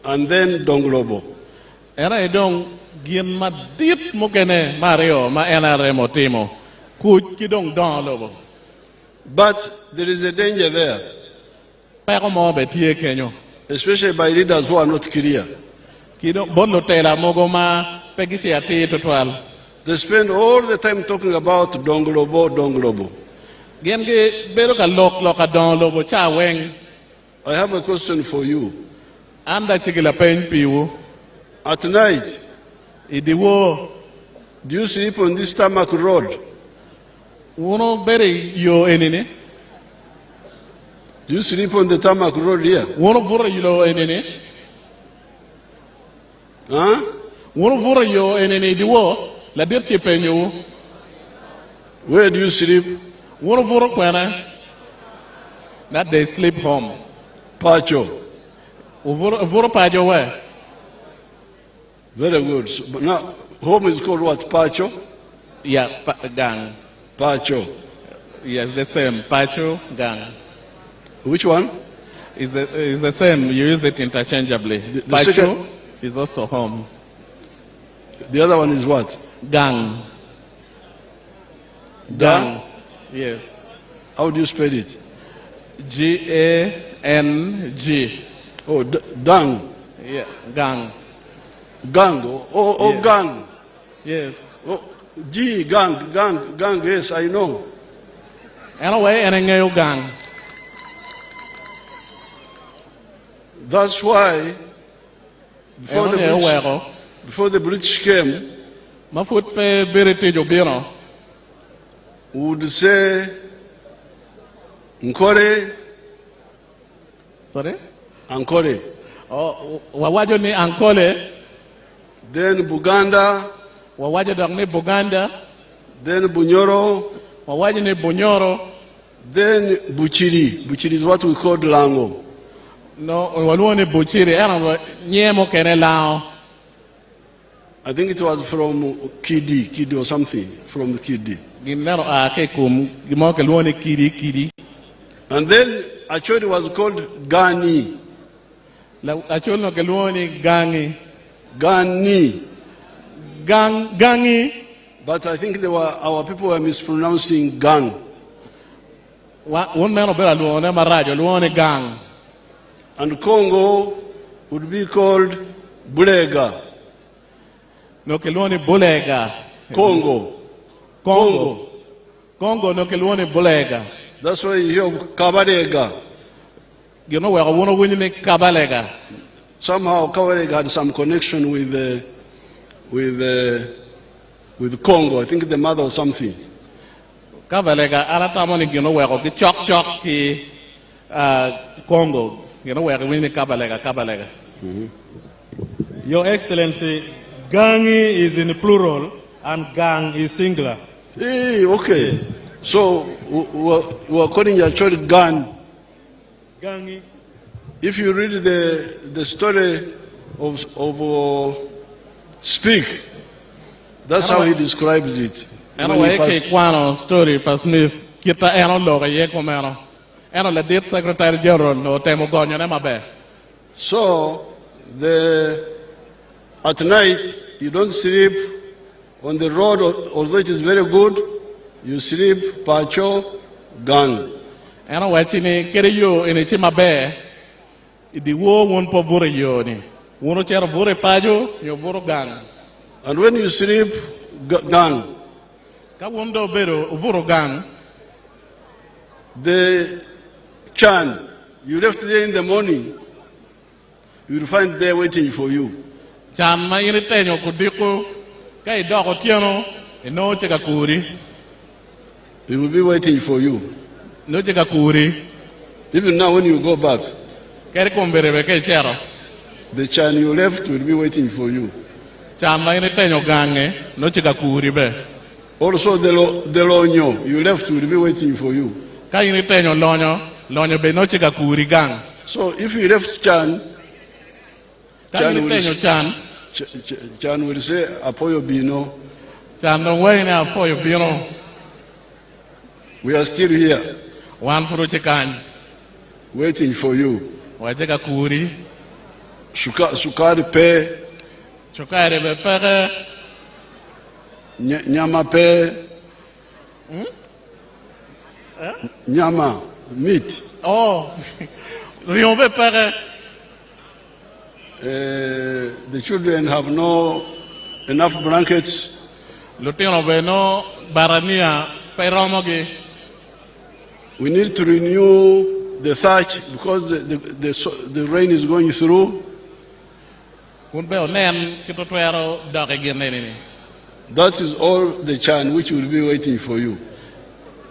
and then Donglobo. Era dong gien ma dit mukene Mario ma NRM otimo. Kuch kidong don lobo. But there is a danger there. Pero mo betie kenyo. Especially by leaders who are not clear. Kidong bono tela mogo ma pegisi ati total. They spend all the time talking about Donglobo. Gen ge bero ka lok don lobo cha weng. I have a question for you. Anda chikila pen piwu. At night, Idiwo do you sleep on this tarmac road? uno beri yo enini. Do you sleep on the tarmac road here? Uno vura yo enini. Huh? Uno vura yo enini diwo la dirti penyu. Where do you sleep? Uno vura kwena. That they sleep home. Pacho. Vura pajo where? Very good. So, but now, home is called what? Pacho? Yeah, gang. Pacho. Yes, the same. Pacho, gang. Which one? Is the same. You use it interchangeably. The Pacho second, is also home. the other one is what? Gang. Gang. Yes. How do you spell it? G-A-N-G. Oh, Dang. Yeah, gang. Gang. Oh, Yeah. gang. Yes. Oh, G, gang. Yes, I know. Anyway, and a gang. That's why before the British came, Mafut pe biriti jobino. we would say Nkore, Sorry? Ankore. Oh, wawajo ni Ankole, Then Buganda, wawajo dong ni Buganda, then Bunyoro, wawajo ni Bunyoro, then Buchiri. Buchiri is what we call Lango. no, waluo ni Buchiri, era nyemo kene lao. I think it was from Kidi or something, from Kidi. Ginero ake kum, gimo ke luo ni kiri. And then Acholi was called Gani. La achol no ke luo ni gangi. Gani. Gangi. But I think our people were mispronouncing Gang. Un meno bera luo ne marajo, luo ni gang. And Congo would be called Bulega. No ke luo ni bulega. Congo. Congo no ke luo ni bulega. That's why you hear of Kabarega. You know where I want to win in Kabalega. Somehow Kabarega had some connection with Congo. I think the mother or something. Kabalega, Aratamoni, you know where the chok ki Congo. You know where I win in Kabalega. Your Excellency, Gangi is in plural and gang is singular. Hey, okay. Yes. So we are calling your child Gan. Gangi. If you read the story of Speak, that's how he describes it. When he Anyway, passed- one story pa Smith kita eno lo ye komero. Eno le dit secretary general no temo gonyo ne mabe. So at night you don't sleep on the road, although it is very good. You sleep pacho gang. Anyway, chini kere yo ene chi mabe. Idi wo won po vore yo ni. Wono chero vore pajo yo voro gang. And when you sleep gang, Ka wondo bero voro gang. the chan you left there in the morning, you will find there waiting for you. Chan ma ine tenyo kudiko kai doko tiano eno cheka kuri. He will be waiting for you. No cheka kuri. Even now when you go back, Kere kombere be kai chero. the chan you left will be waiting for you. Chan ma ine tenyo gange no cheka kuri be. Also the lonyo you left will be waiting for you. Ka ine tenyo lonyo be no cheka kuri gang. So if you left chan, Ka Chan ine will tenyo chan. Chan will say apoyo bino, Chan no way na for you bino. we are still here Wan furu chikan. waiting for you. Wa cheka kuri. Sukari pe, Chokare be pere. nyama pe, nyama, meat. Oh. Rion be pere. The children have no enough blankets. Lutino be no barania peromogi. We need to renew the thatch because the rain is going through. Kun be onen kito twero doge geneni. That is all the chan which will be waiting for you.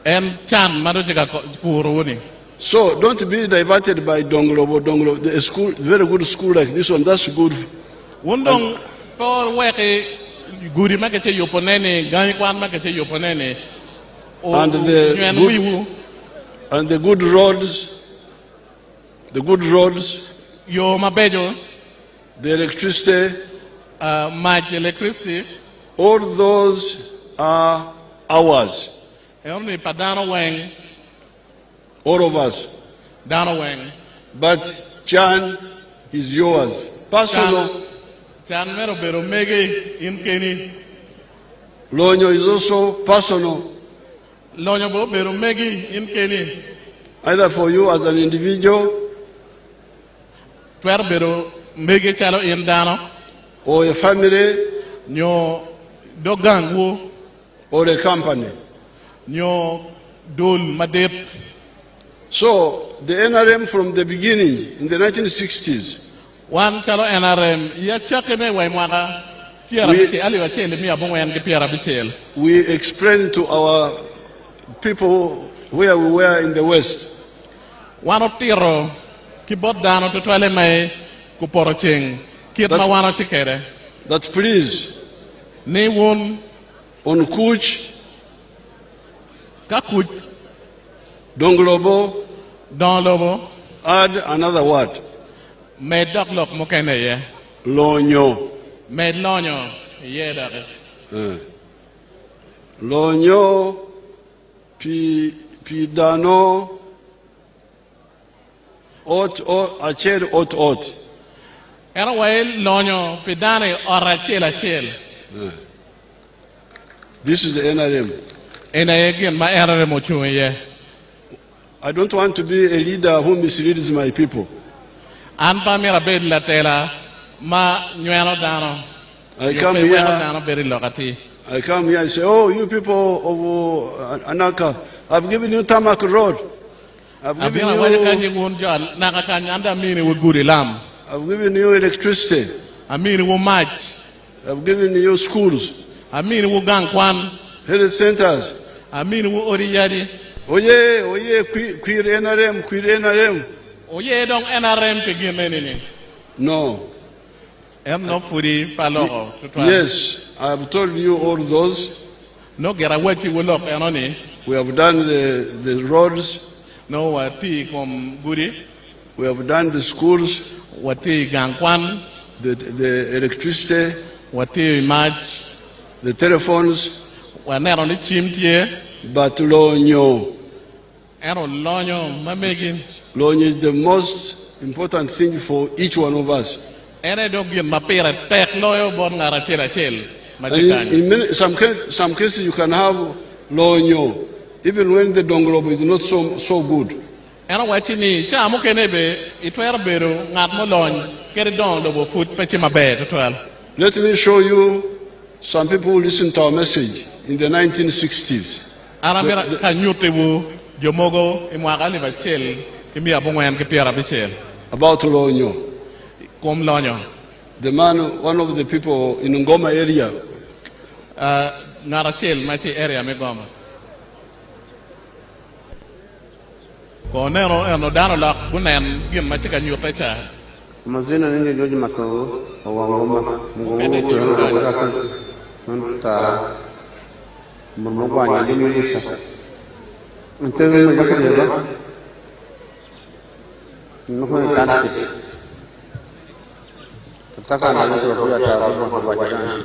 En chan mado cheka kuruni. So don't be diverted by Donglobo. The school, very good school like this one, that's good. Wundong ko weke guri makeche yoponene gani kwan makeche yoponene. And the good roads, Yo mabejo the electricity, maj electricity. all those are ours, Only padano weng all of us. dano weng. But Chan is yours, personal. Chan mero bero mege in keni. Lonyo is also personal, Lonyo bo bero mege in keni. either for you as an individual Twer bero mege chalo in dano. or a family Nyo dogang wo. or a company. Nyo dul madet. So the NRM from the beginning, in the 1960s, Wan chalo NRM ya chakene way mwaka. Piara We- bichel ali wachele mi abongo yan ke piara bichel. we explained to our people where we were in the West Wano tiro ki bot dano to twale mai ku poro cheng. Kit ma That's- wano chikere. that please, Ni won on Kuch, kakut Donglobo, don lobo add another word, me dok lok mo kene ye. Lonyo. Me lonyo ye dake. Lonyo, Pidano, Ot. Era way lonyo pidane ora chela chel. This is the NRM. Ena ye gen ma era mo chuwe ye. I don't want to be a leader who misleads my people. An pa mira bed la tela ma nyweno dano. I Yo come pe weno here, dano beri lokati. I come here and say, oh, you people of Anaka, I've given you tarmac road. I've given Abina wale kanyi you, wun jol naka kanyi anda mini wu guri lam. I've given you electricity. Amini wu mach. I've given you schools, Amini wu gang kwan. health centers. Amini wu ori yadi. Oye, queer NRM. Oye dong NRM pe geneni ni. No. Em no furi paloro. Yes, I've told you all those. No gera wachi wulok enoni. We have done the roads. No wati kom guri. We have done the schools. Wati gangkwan. The electricity. Wati match. The telephones. Wanero ni chimtie. But Lonyo. Ero lonyo mamegin. Lonyo is the most important thing for each one of us. Ere dogin mapira tek loyo bon ngara chela chel. In some cases you can have Lonyo, even when the donglobo is not so good. Ero wachini cha mo kenebe itwer bero ngat mo lony kere donglobo foot pechi maber total. Let me show you some people who listened to our message in the 1960s. Arambera kanyutebu jomogo imwaga liva chel kimia bongwen kipiara bichel. About Lonyo. Kom lonyo. The man, one of the people in Ngoma area. Narachel machi area me Goma. Konero eno dano la bunen gin machi kanyutecha. Mazina nini joji makao wa Ngoma Mungu nta mmoja nyanyulisha. Mtewe mjakadeba. Nuhu kanti. Tataka na mtu wa taarifa kwa wajana.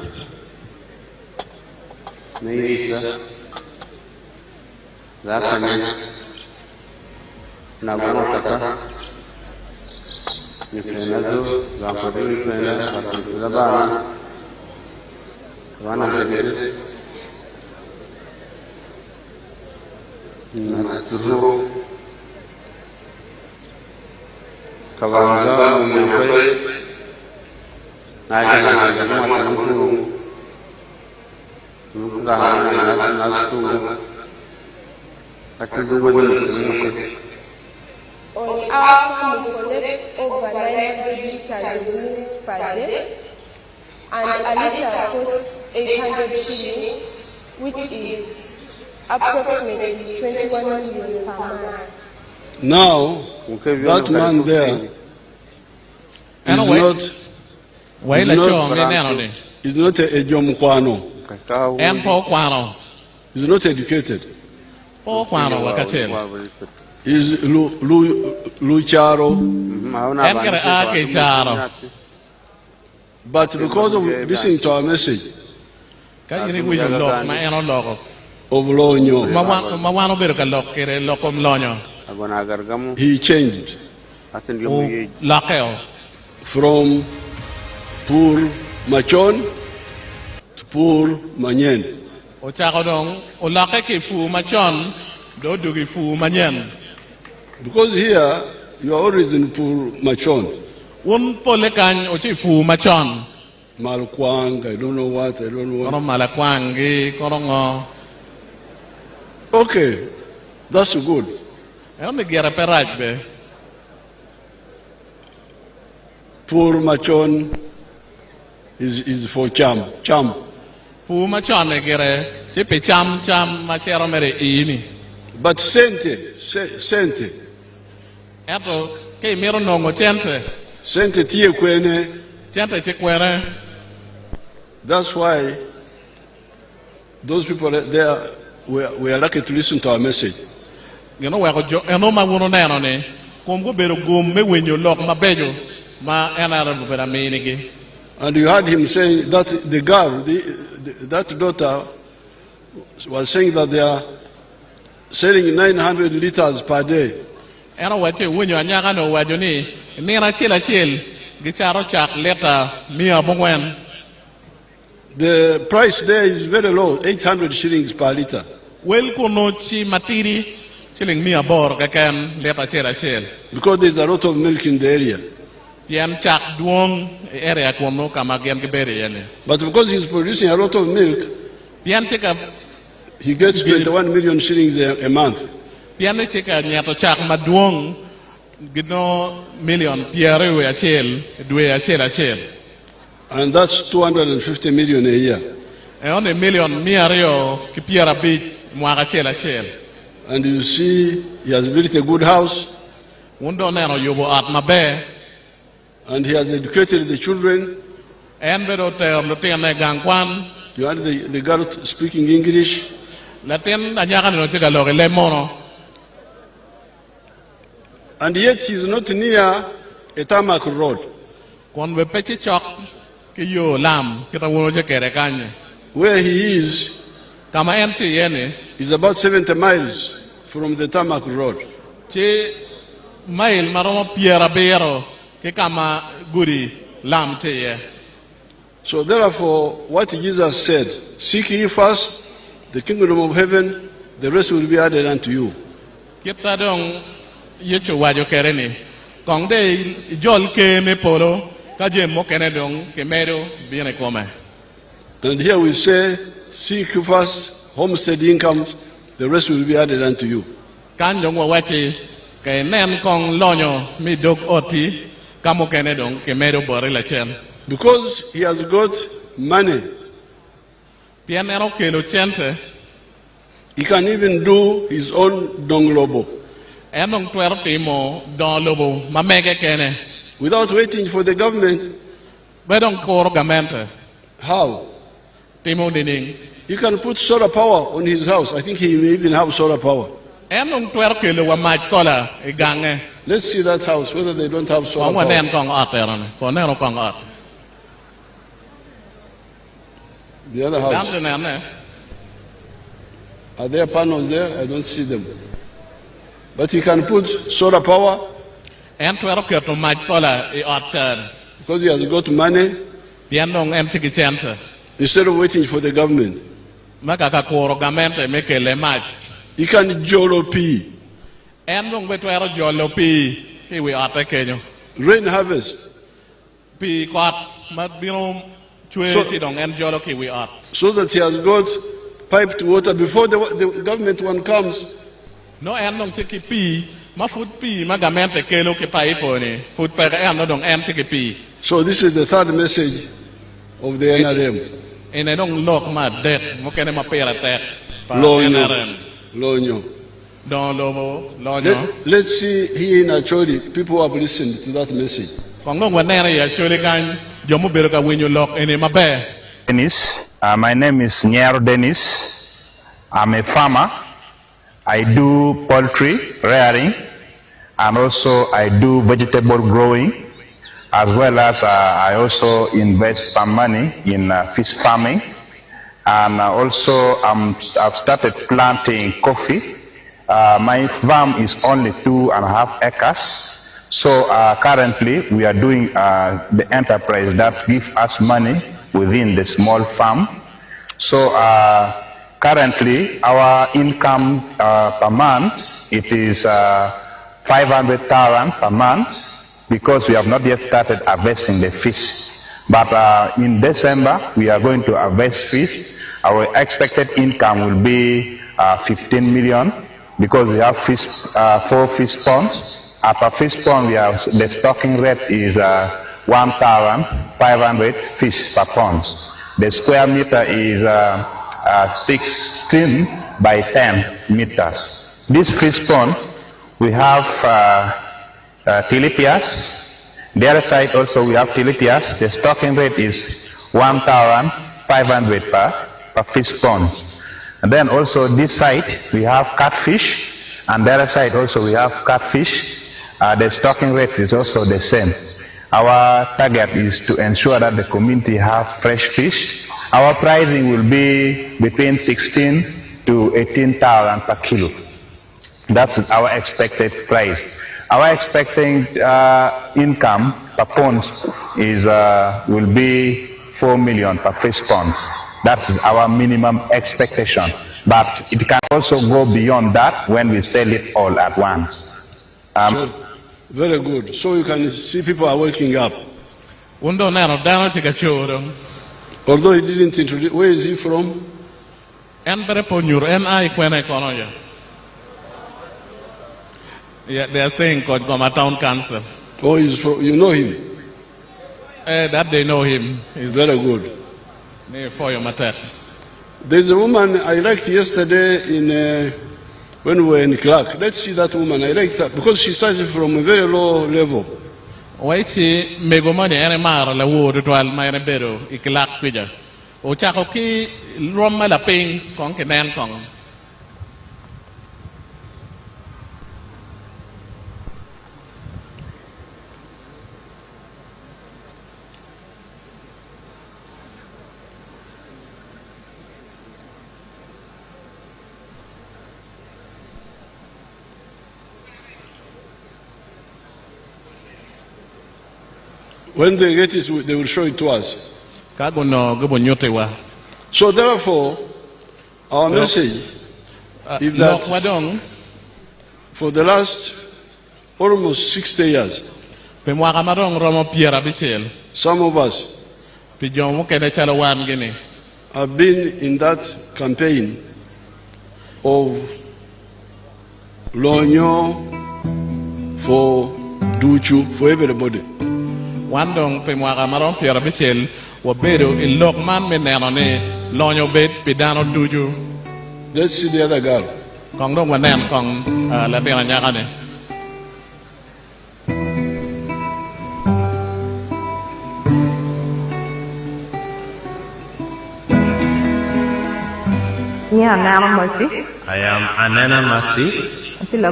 Niisha. Zakanya. Na bwana kaka. Ni fenado, zakadiri fenado, zakadaba. Wana mbele. Na tuzo. Kawanza umekwe naja na jamaa tangu ngahana nastu akizungwa ni On our farm, we collect over 900 liters of milk per day, and a liter costs 800 shillings, which is approximately 21 million per month. Now, that man there is not a Jomkwano. He's not educated. He's Lucharo. But because of listening to our message of Lonyo, he changed from poor Machon to poor Manyen. Because here you are always in poor Machon. Malkwang, I don't know what, Okay, that's good. Poor Machon is for cham. But sente. Sente tie kwene. That's why those people there were lucky to listen to our message. And you heard him saying that the girl, that daughter, was saying that they are selling 900 liters per day. The price there is very low, 800 shillings per liter. Because there's a lot of milk in the area. But because he's producing a lot of milk, he gets 21 million shillings a month. And that's 250 million a year. And you see, he has built a good house. And he has educated the children. You had the girl speaking English. Latin anyakan no tika loge le mono. And yet he's not near a tarmac road. Kon be pechi chok ki yo lam kita wono je kere kanye. Where he is is about 70 miles from the tarmac road. Che mail maromo piera bero ke kama guri lam che ye. So therefore, what Jesus said, seek ye first the kingdom of heaven, the rest will be added unto you. Kita dong yecho wajo kere ni. Kong de jol ke me polo ka je mo kene dong ke mero biene kome. And here we say, seek first homestead incomes, the rest will be added unto you. Kan jong wa wachi ke nen kong lonyo mi dog oti kamo kene dong ke mero bore la chen. Because he has got money, he can even do his own donglobo without waiting for the government. How? He can put solar power on his house. I think he may even have solar power. Let's see that house, whether they don't have solar power. The other house. Are there panels there? I don't see them. But he can put solar power. Because he has got money. Instead of waiting for the government. He can jolo pea. Rain harvest. So that he has got piped water before the government one comes. No, So this is the third message of the NRM. Let's see here in Acholi, people have listened to that message. Dennis, my name is Nwoya Dennis. I'm a farmer. I do poultry rearing, and also I do vegetable growing, as well as I also invest some money in fish farming, and also I've started planting coffee. My farm is only 2.5 acres. So currently we are doing the enterprise that gives us money within the small farm. So currently our income per month, it is 500,000 per month, because we have not yet started harvesting the fish. But in December we are going to harvest fish. Our expected income will be 15 million, because we have fish, 4 fish ponds. Per fish pond, we have the stocking rate is 1,500 fish per pond. The square meter is 16 by 10 meters. This fish pond, we have tilapias. The other side also we have tilapias. The stocking rate is 1,500 per fish pond. And then also this side we have catfish, and the other side also we have catfish. The stocking rate is also the same. Our target is to ensure that the community have fresh fish. Our pricing will be between 16 to 18,000 per kilo. That's our expected price. Our expecting income per pond is will be 4 million per fish ponds. That's our minimum expectation. But it can also go beyond that when we sell it all at once. Sure. Very good. So you can see people are waking up. Although he didn't introduce, where is he from? Yeah, they are saying Goma Town Council. Oh, he's from, you know him? That they know him. He's very good. There's a woman I liked yesterday in when we were in Clark. Let's see that woman. I like that because she started from a very low level. Ochako ki Roma la ping kong kenan kong. When they get it, they will show it to us. So therefore, our message is that for the last almost 60 years, some of us have been in that campaign of Lonyo for Duchu, for everybody. Wandong pemwaga marom fiera bichel wabedo ilokman menanone lonyo bet pidano duju. Let's see the other girl. Kong dong wanen kong latena nyakane. I am Anana Masi. I'm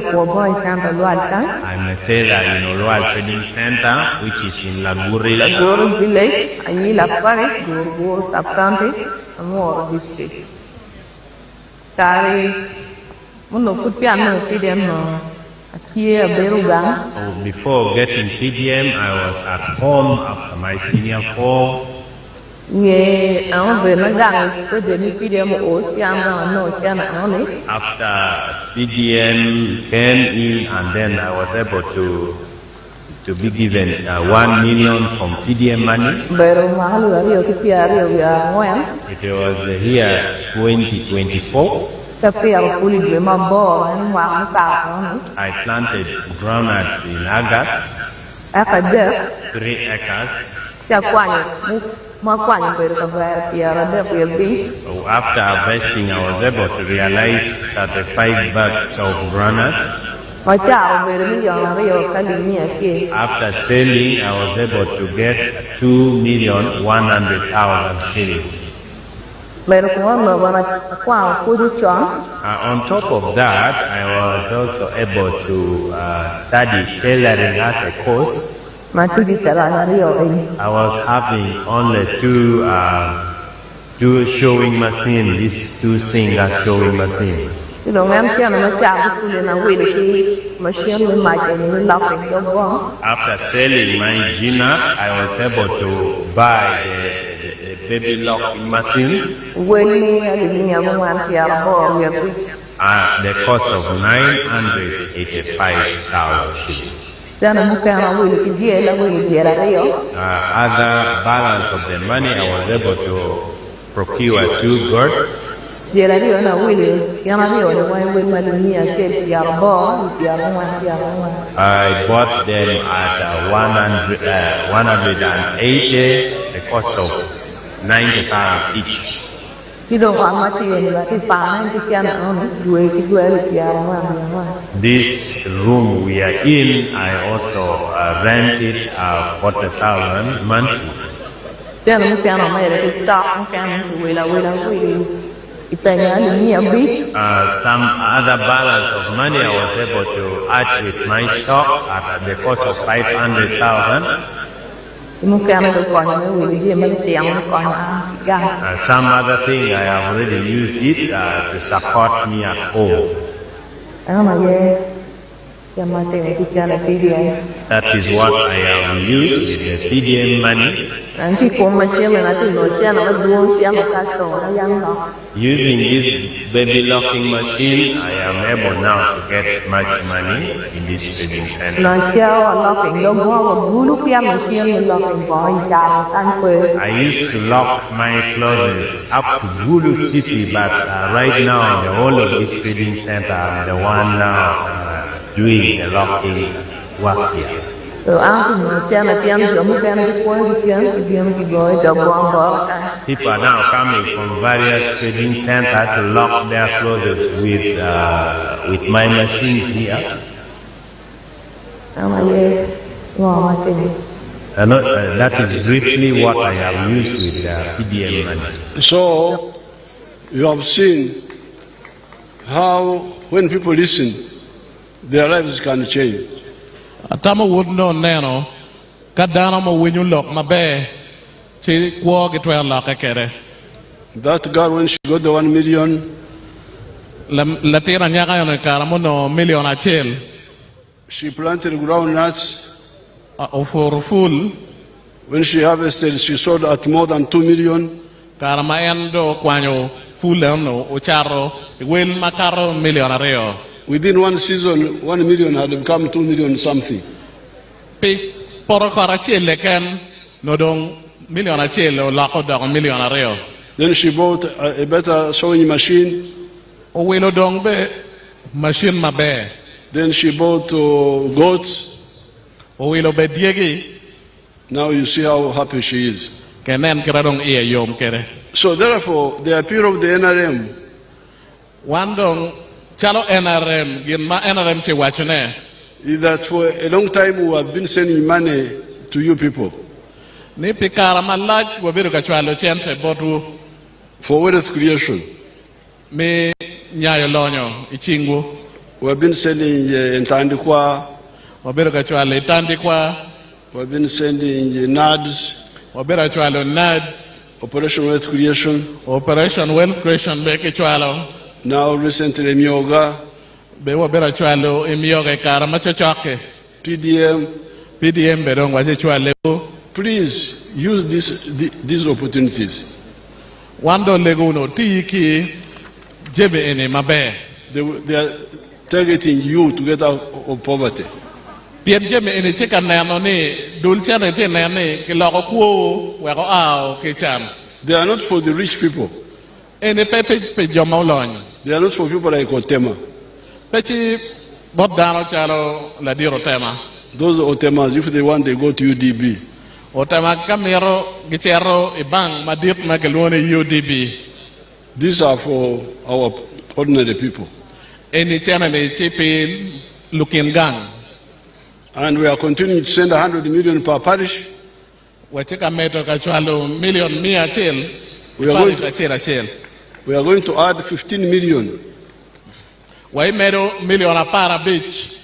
a tailor in Oluwal Trading Center, which is in Laguri village, Ayila Parish, Gurgur Sub-County, Amor District. Before getting PDM, I was at home after my senior form. After PDM came in, and then I was able to be given 1 million from PDM money. It was the year 2024. I planted groundnuts in August, 3 acres. After harvesting, I was able to realize that the 5 bags of groundnut. After selling, I was able to get 2,100,000 shillings. On top of that, I was also able to study tailoring as a course. I was having only two showing machines, these 2 singer showing machines. After selling my Gina, I was able to buy the baby locking machine at the cost of 985,000 shillings. Other balance of the money, I was able to procure 2 goats. I bought them at 180, the cost of 90,000 each. This room we are in, I also rented 40,000 monthly. Some other balance of money I was able to add with my stock at the cost of 500,000. Some other thing I have already used it to support me at home. That is what I have used with the PDM money. Using this baby locking machine, I am able now to get much money in this trading center. I used to lock my clothes up to Gulu City, but right now, the whole of this trading center, I'm the one now doing the locking work here. People are now coming from various trading centers to lock their clothes with my machines here. That is briefly what I have used with PDM money. So, you have seen how when people listen, their lives can change. Atama would know neno, kadana mo winyu lock mabe, chi kwog it well lock a That girl, when she got the 1 million, Latira nyaka yon karamono million a chill. She planted groundnuts. For full. When she harvested, she sold at more than 2 million. Karamaendo kwanyo full no ucharo will makaro million areo. Within one season, 1 million had become 2 million something. Pi poro karachile ken no dong million achile o lako dong million areo. Then she bought a better sewing machine. O wilo dong be machine mabe. Then she bought goats. O wilo be diegi. Now you see how happy she is. Kenen keradong iya yom kere. So therefore, the appeal of the NRM. Wandong chalo NRM ginma NRM si wachune. Is that for a long time we have been sending money to you people. Ni pikara malaj wabiru kachwalo chente botu. For wealth creation. Me nyayo lonyo ichingu. We have been sending Ntandikwa. Wabiru kachwalo Itandikwa. We have been sending NADS. Wabiru kachwalo NADS. Operation Wealth Creation. Operation Wealth Creation be kachwalo. Now recently Myoga. Be wabiru kachwalo imyoga kara machochoke. PDM. PDM be dong waje kachwalo. Please use these opportunities. Wando leguno tiki jebe ene mabe. They are targeting you to get out of poverty. Piem jebe ene cheka nano ni dulce ne che nane ke loko kuo weko ao ke cham. They are not for the rich people. Ene pe joma ulony. They are not for people like Otema. Pechi bot dano chalo la diro tema. Those Otemas, if they want, they go to UDB. Otema kamero gichero ibang madit magelone UDB. These are for our ordinary people. Eni chana ne chipi looking gang. And we are continuing to send 100 million per parish. Wachika meto kachwalo million mia chil. We are going to add 15 million. Wai meto million apara beach.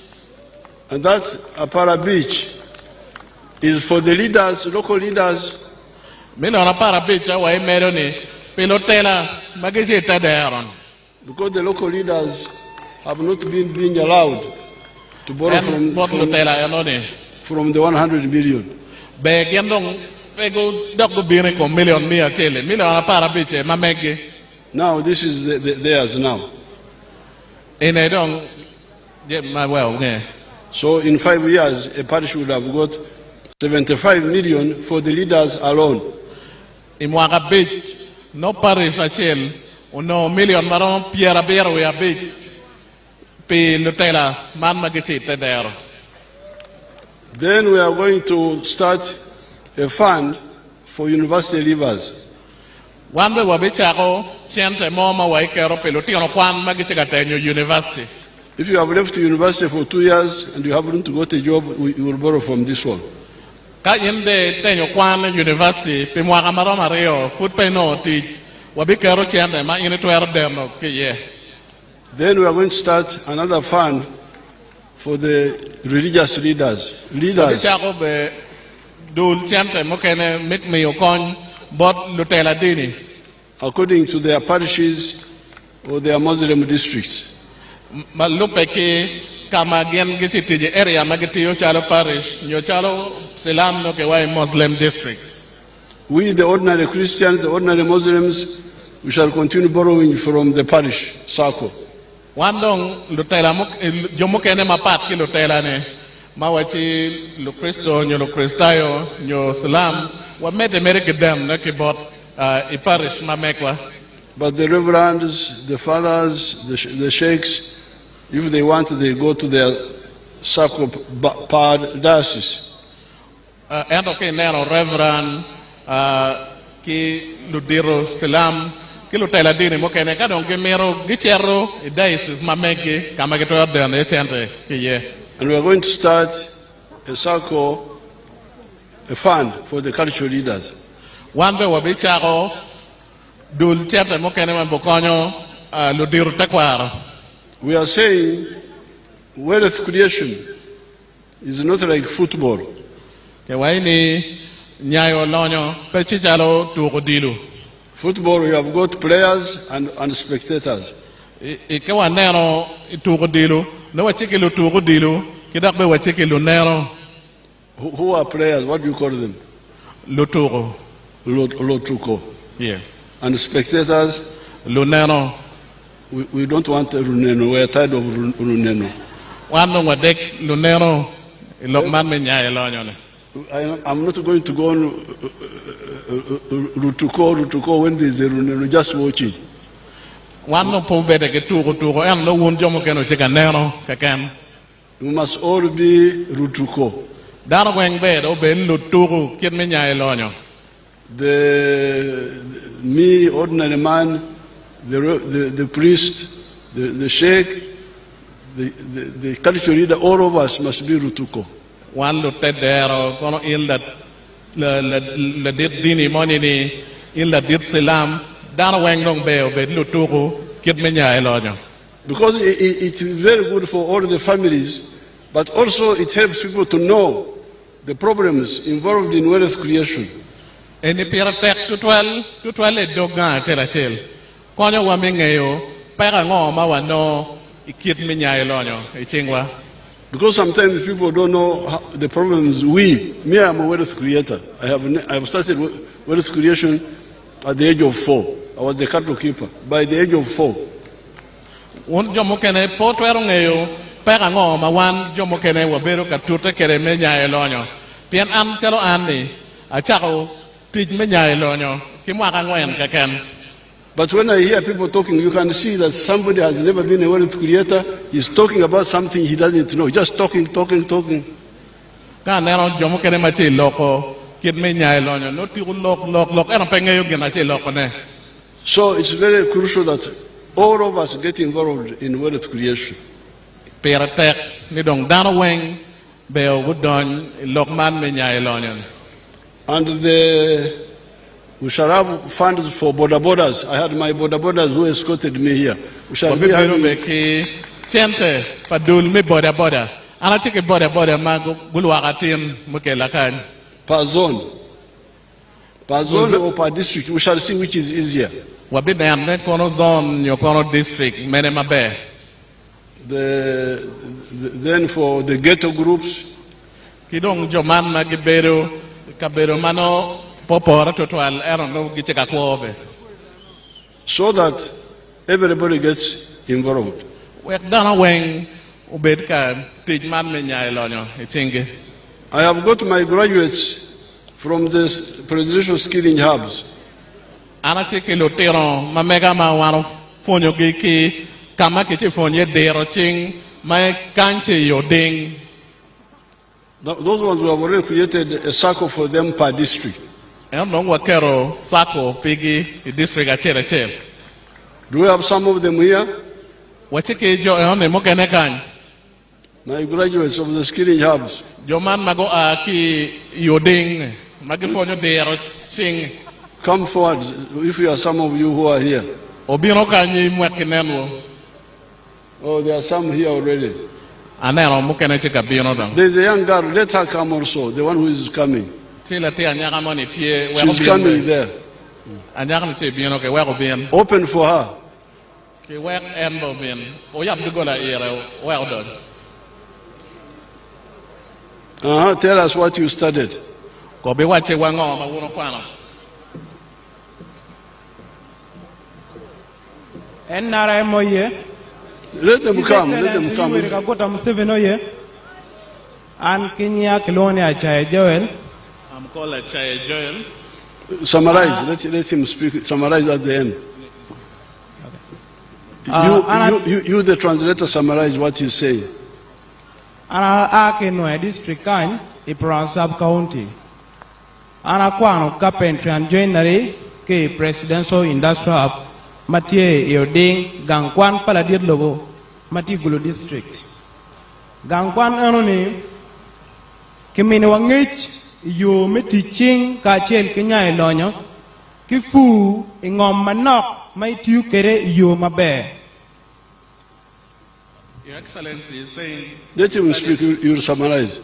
And that Apara Beach is for the leaders, local leaders. Million apara beach wai meto ni pilotela magisi taderon. Because the local leaders have not been being allowed to borrow from the 100 million. Now this is theirs now. So in 5 years, a parish would have got 75 million for the leaders alone. No parish achel, no million maron piera piera we are big. Then we are going to start a fund for university leavers. If you have left the university for 2 years and you haven't got a job, you will borrow from this one. Then we are going to start another fund for the religious leaders. According to their parishes or their Muslim districts. area parish, Muslim districts. We, the ordinary Christians, the ordinary Muslims, we shall continue borrowing from the parish circle. Wandong lutela jomo kene mapat ki lutela ne mawachi lu Kristo nyo lu Kristayo nyo Islam wa mete mereke dem na ki bot I parish mamekwa. But the reverends, the fathers, the sheikhs, if they want, they go to their circle diocese. And okay, now reverend ki ludiro Islam. And we are going to start a circle a fund for the cultural leaders. One be wabichako dul chapter mokene mambokonyo ludiru takwara. We are saying wealth creation is not like football. Kewaini nyayo lonyo pechichalo tukudilu. Football, you have got players and spectators. Ikewa nero tukudilu, no wachikilu tukudilu, kidakbe wachikilu nero. Who are players? What do you call them? Luturo. Lotuko. Yes. And spectators? Luneno. We don't want Runeno. We are tired of Runeno. I'm not going to go on Rutuko when there's a Runeno, just watching. We must all be Rutuko. Me, ordinary man, the priest, the sheikh, the cultural leader, all of us must be Rutuko. One looked at there, kono illa la dit dini monini illa dit silam dana weng dong beo bet lutuku kit menya elonyo. Because it's very good for all the families, but also it helps people to know the problems involved in wealth creation. Eni pira tek tutwal e doga chela chel. Konyo wa mengeyo pera ngoma wa no ikit menya elonyo ichingwa. Because sometimes people don't know the problems me, I'm a wealth creator. I have started wealth creation at the age of 4. I was the cattle keeper. By the age of 4. Un jomo kene potwero ngeyo pera ngoma wan jomo kene wabero katute kere menya elonyo. Pian am chalo ani achako tij menya elonyo kimwaka ngwen keken. But when I hear people talking, you can see that somebody has never been a wealth creator. He's talking about something he doesn't know. Just talking. So it's very crucial that all of us get involved in wealth creation. And we shall have funds for border borders. I had my border borders who escorted me here. We shall be having per zone or per district. We shall see which is easier. Then for the ghetto groups, so that everybody gets involved. I have got my graduates from the presidential skilling hubs. Those ones who have already created a circle for them per district. Do we have some of them here? My graduates of the skilling hubs. Come forward if you are some of you who are here. Oh, there are some here already. There's a young girl, let her come also, the one who is coming. She's coming there. Open for her. Tell us what you studied. Let them come. Let them come. Museveni and Kenya Kilonia Chai Joel. I'm called Chai Joel. Summarize. Let him speak. Summarize at the end. You, the translator, summarize what he's saying. Ana Nwoya district kan Ipran sub county. Ana kwano carpentry and joinery ke presidential industrial hub. Matie Yoding Gangkwan Paladir Logo Matigulu district. Gangkwan anoni Kimini Wangich yo meti ching ka chel kinya ilonyo ki fu ingom manok mai tiu kere yo mabe. Your Excellency is saying... Let him speak, you'll summarize.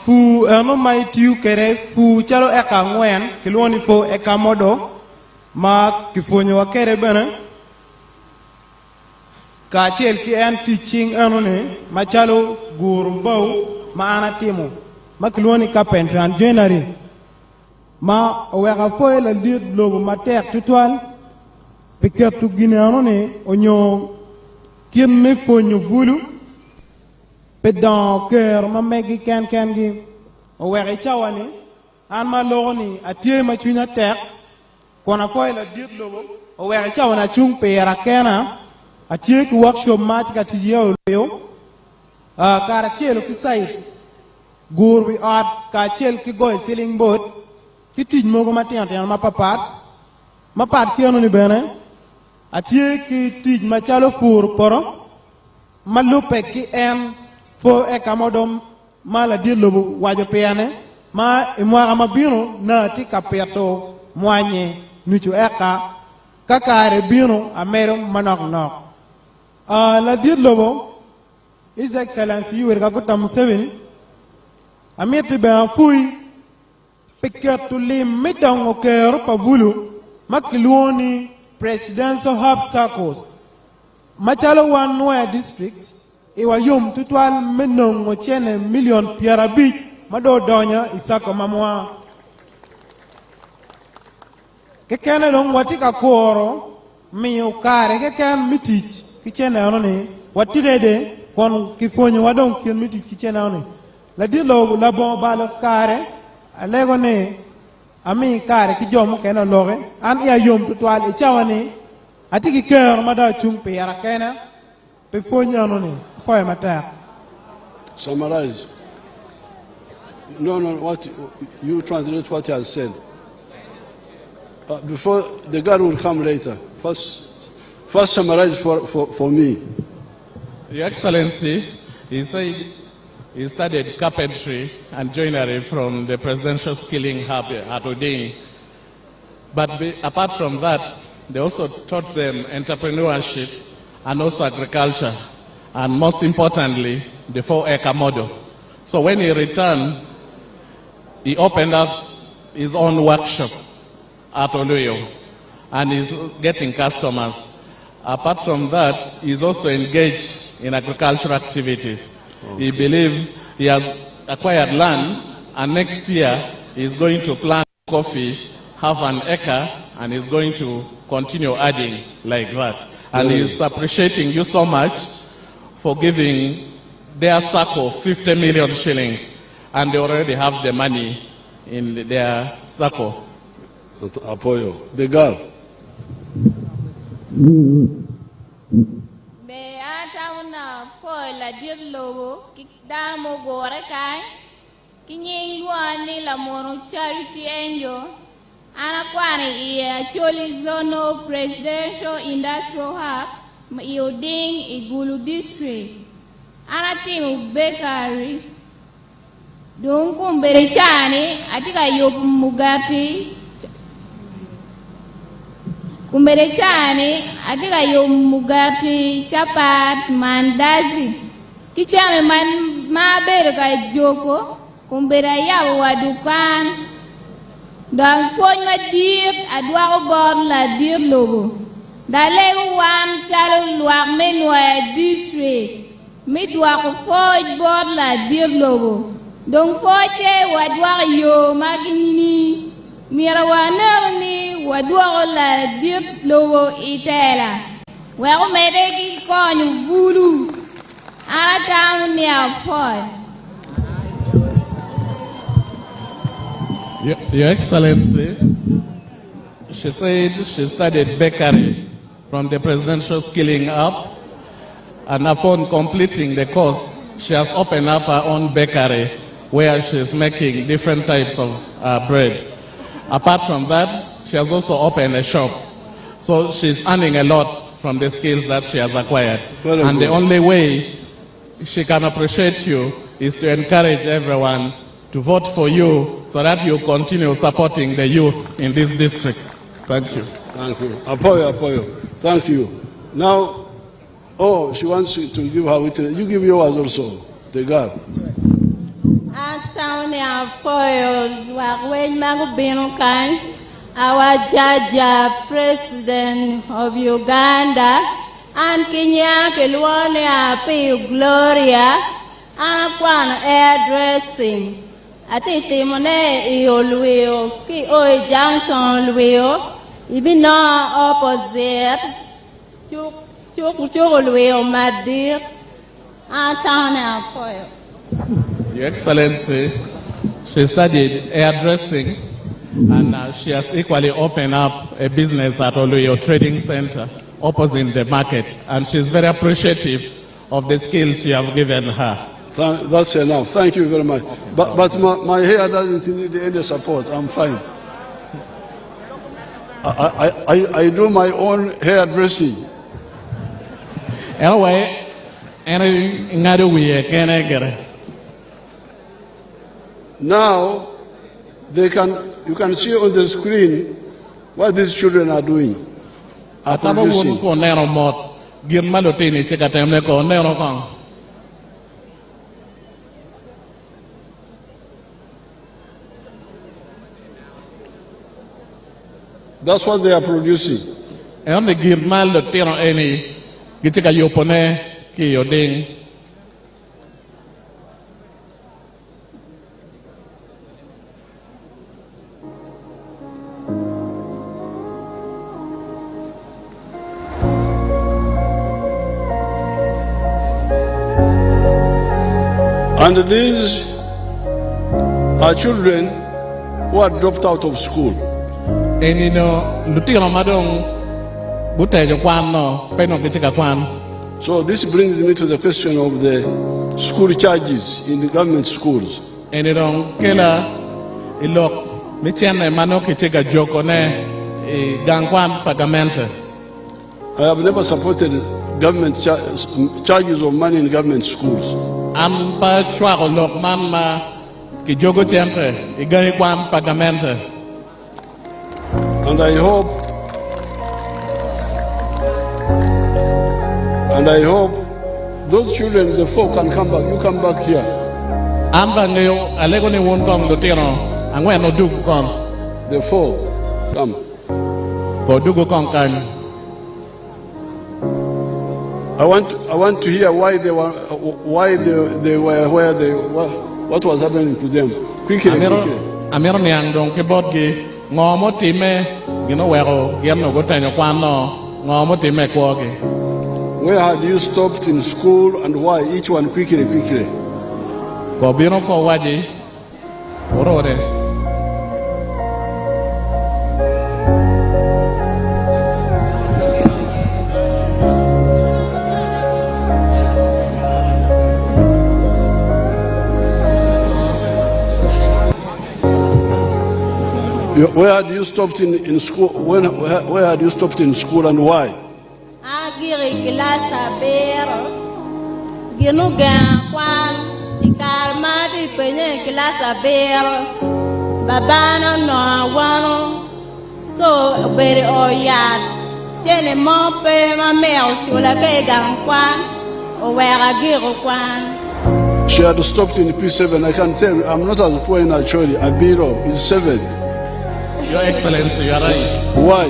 Fu eno mai tiu kere fu chalo eka ngwen kilwoni fo eka modo ma kifonyo wa kere bene ka chel ki en teaching eno ne ma chalo gurumbo ma anatimu ma kilwoni carpentry and joinery ma weka fo la dir lobo ma tek tutwal piket tu gine eno ne onyo kien me fonyo vulu pedant cœur ma megi ken gi o weri chawani an ma logoni atie ma chunya tek kona foi la dit lobo o weri chawana chung pera kena atie ki workshop mat ka tiyo yo kara chelo ki sai gur wi art ka chel ki go ceiling board ki tij mogo ma tian ma pat ki ono ni bene atie ki tij ma chalo fur poro ma lupe ki en fo eka modom ma la dir lobo wajo peane ma imwara mabino na ti kapeto mwanye nuchu eka kakare bino amero manok nok la dir lobo His Excellency Yoweri Kaguta Museveni ameti ben fui peketu lim midang okero pavulu makilwoni presidential hub circles machalo wan Nwoya district iwa yom tutwal menong mochene million piarabi mado donya isako mamwa kekene long watika koro mi ukare keken mitich kichene onone watirede kon kifonyo wadon kien mitich kichene onone la dilo la bon balo kare alego ne ami kare ki jom kena loge an iya yom tutwal e chawani atiki ker mada chung pe yara kena pe fonyo onone foye matter. Summarize. No, what you translate what he has said. Before the guard will come later. First summarize for me. Your Excellency, he said he studied carpentry and joinery from the Presidential Skilling Hub at Odin. But apart from that, they also taught them entrepreneurship and also agriculture, and most importantly, the 4-acre model. So when he returned, he opened up his own workshop at Oluyo, and he's getting customers. Apart from that, he's also engaged in agricultural activities. He believes he has acquired land, and next year he's going to plant coffee, half an acre, and he's going to continue adding like that. And he's appreciating you so much for giving their circle 50 million shillings, and they already have the money in their circle. Apoyo. The girl. La dir lobo ki damo gore kai ki nyi luani la mono charity angel ana kwani ia choli zono presidential industrial hub ioding igulu district ana timu bakery don kumbere chani atika yob mugati kumbere chani atika yob mugati chapat mandazi kichane man ma bere ka joko kumbere ya wadukan dan foñ ma dir adwa bor la dir lobo dale wan chalo luak menwa district midwa ko foñ bor la dir lobo donc foche wadwa yo magini mirawana ni wadwa la dir lobo itela wa ko mede ki ko ñu vulu Your Excellency, she said she studied bakery from the Presidential Skilling Hub, and upon completing the course, she has opened up her own bakery where she is making different types of bread. Apart from that, she has also opened a shop. So she's earning a lot from the skills that she has acquired. And the only way she can appreciate you is to encourage everyone to vote for you so that you continue supporting the youth in this district. Thank you. Thank you. Apoyo. Thank you. Now, she wants you to give her witness. You give yours also, the girl. Our Judge, President of Uganda, and Kenya Kelwane Api Gloria, and one addressing. Ati Timone Ioluio, Ki Oi Johnson Luio, even no opposite, Chukuchuluio Madir, and town for you. Your Excellency, she studied hairdressing and she has equally opened up a business at Oluyo Trading Center opposite the market, and she's very appreciative of the skills you have given her. That's enough. Thank you very much. But my hair doesn't need any support. I'm fine. I do my own hairdressing. Anyway, now you can see on the screen what these children are doing. Are producing. That's what they are producing. And the give mal the tino any gitika yopone ki yoding. And these are children who are dropped out of school. So this brings me to the question of the school charges in the government schools. I have never supported government charges of money in government schools. And I hope those children, the four, can come back. You come back here. The four, come. I want to hear why they were where they were, what was happening to them. Quickly. Where had you stopped in school and why? Each one quickly. Where had you stopped in school? Where had you stopped in school and why? So very oyat tene mo pe ma mel chula ke gang kwan o wera giro kwan. She had stopped in P7. I can tell you, I'm not as poor in actually. Abiro is 7. Your Excellency, you are right. Why?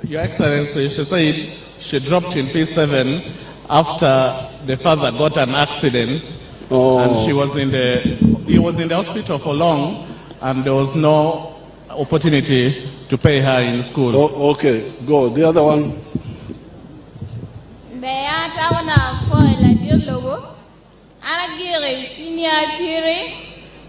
Your Excellency, she said she dropped in P7 after the father got an accident, and he was in the hospital for long, and there was no opportunity to pay her in school. Okay, go. The other one.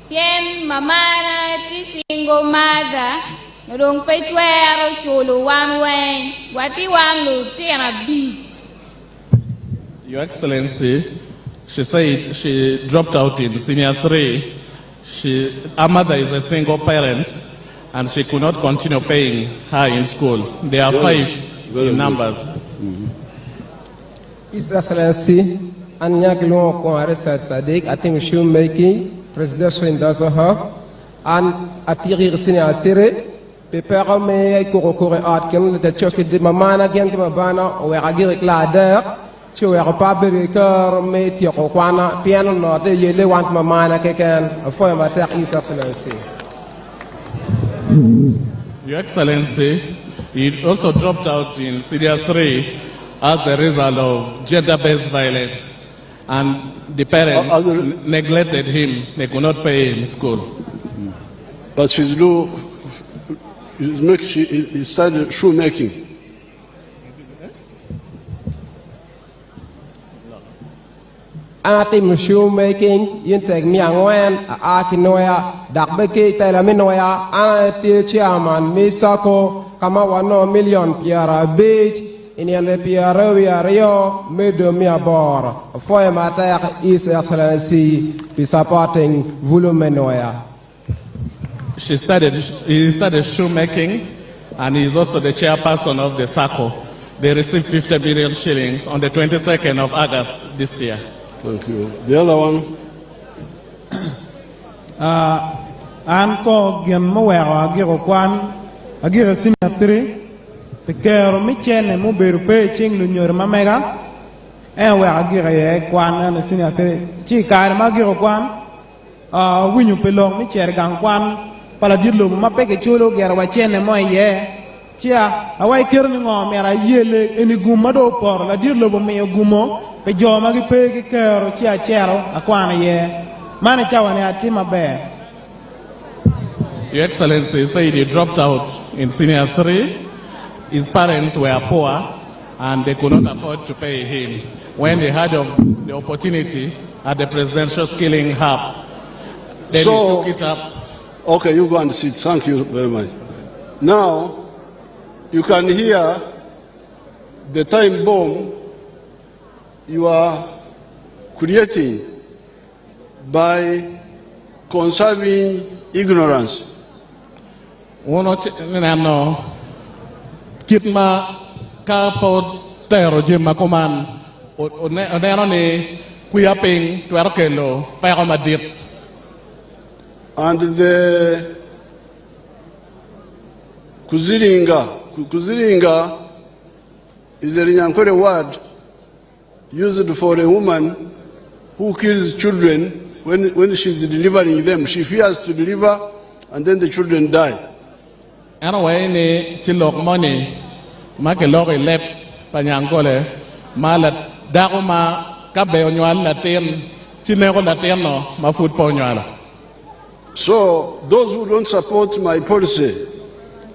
Pien mamana ti single mother nodong pay twero chulo one way wati one lu tiana beach. Your Excellency, she said she dropped out in senior 3. Her mother is a single parent and she could not continue paying her in school. There are 5 in numbers. His Excellency, Anyakilon Research Sadik, I think shoemaking, presidential industrial hub, and Atiri Senior Siri, prepare me Kurokore art can the church de Mamana Gen Mabana, or Agirik Ladder, to a Republican, mate Yokwana, piano not the Yele want Mamana Kakan, a former attack His Excellency. Your Excellency, he also dropped out in Syria 3 as a result of gender-based violence, and the parents neglected him. They could not pay him school. But she started shoemaking. Atim shoemaking, Yintek Miangwen, Nwoya, Dakbeke, Nwoya, Anati Chairman, Misako, Kamawano million Piara Beach, in the Piara Rio, Medomia Bor, for matter His Excellency, be supporting Nwoya. He started shoemaking, and he is also the chairperson of the SACCO. They received 50 million shillings on the 22nd of August this year. Thank you. The other one? Anko Gemmower, Agirokwan, Agira Symmetry, the care of Michen, Muberupe, Ching, Lunur Mamega, and where Agira Kwan and the Symmetry, Chika, Magirokwan, Winu Pelong, Micher Gangwan, Paladilo, Mapeke Chulo, Gerwachen, and Moye, Chia, away Kirning on Mera Yele, any Gumado por, La Dirlo Meo Gumo. Pejo magi pegi kero chia chero akwana ye mane chawane atima be. Your Excellency said he dropped out in Senior 3. His parents were poor and they could not afford to pay him. When they had the opportunity at the Presidential Skilling Hub, then so, he took it up. Okay, you go and sit. Thank you very much. Now, you can hear the time bomb you are creating by conserving ignorance. Uno no kitma kapo tero jema kuman onero ni kuyaping twerkelo pero madit. And the kuziringa is a Rinyankore word used for a woman who kills children when she's delivering them. She fears to deliver and then the children die. Anyway, ni chilok money, makelok lep panyangole, malat dakuma kabe onywal latin, chineko latino mafut ponywala. So those who don't support my policy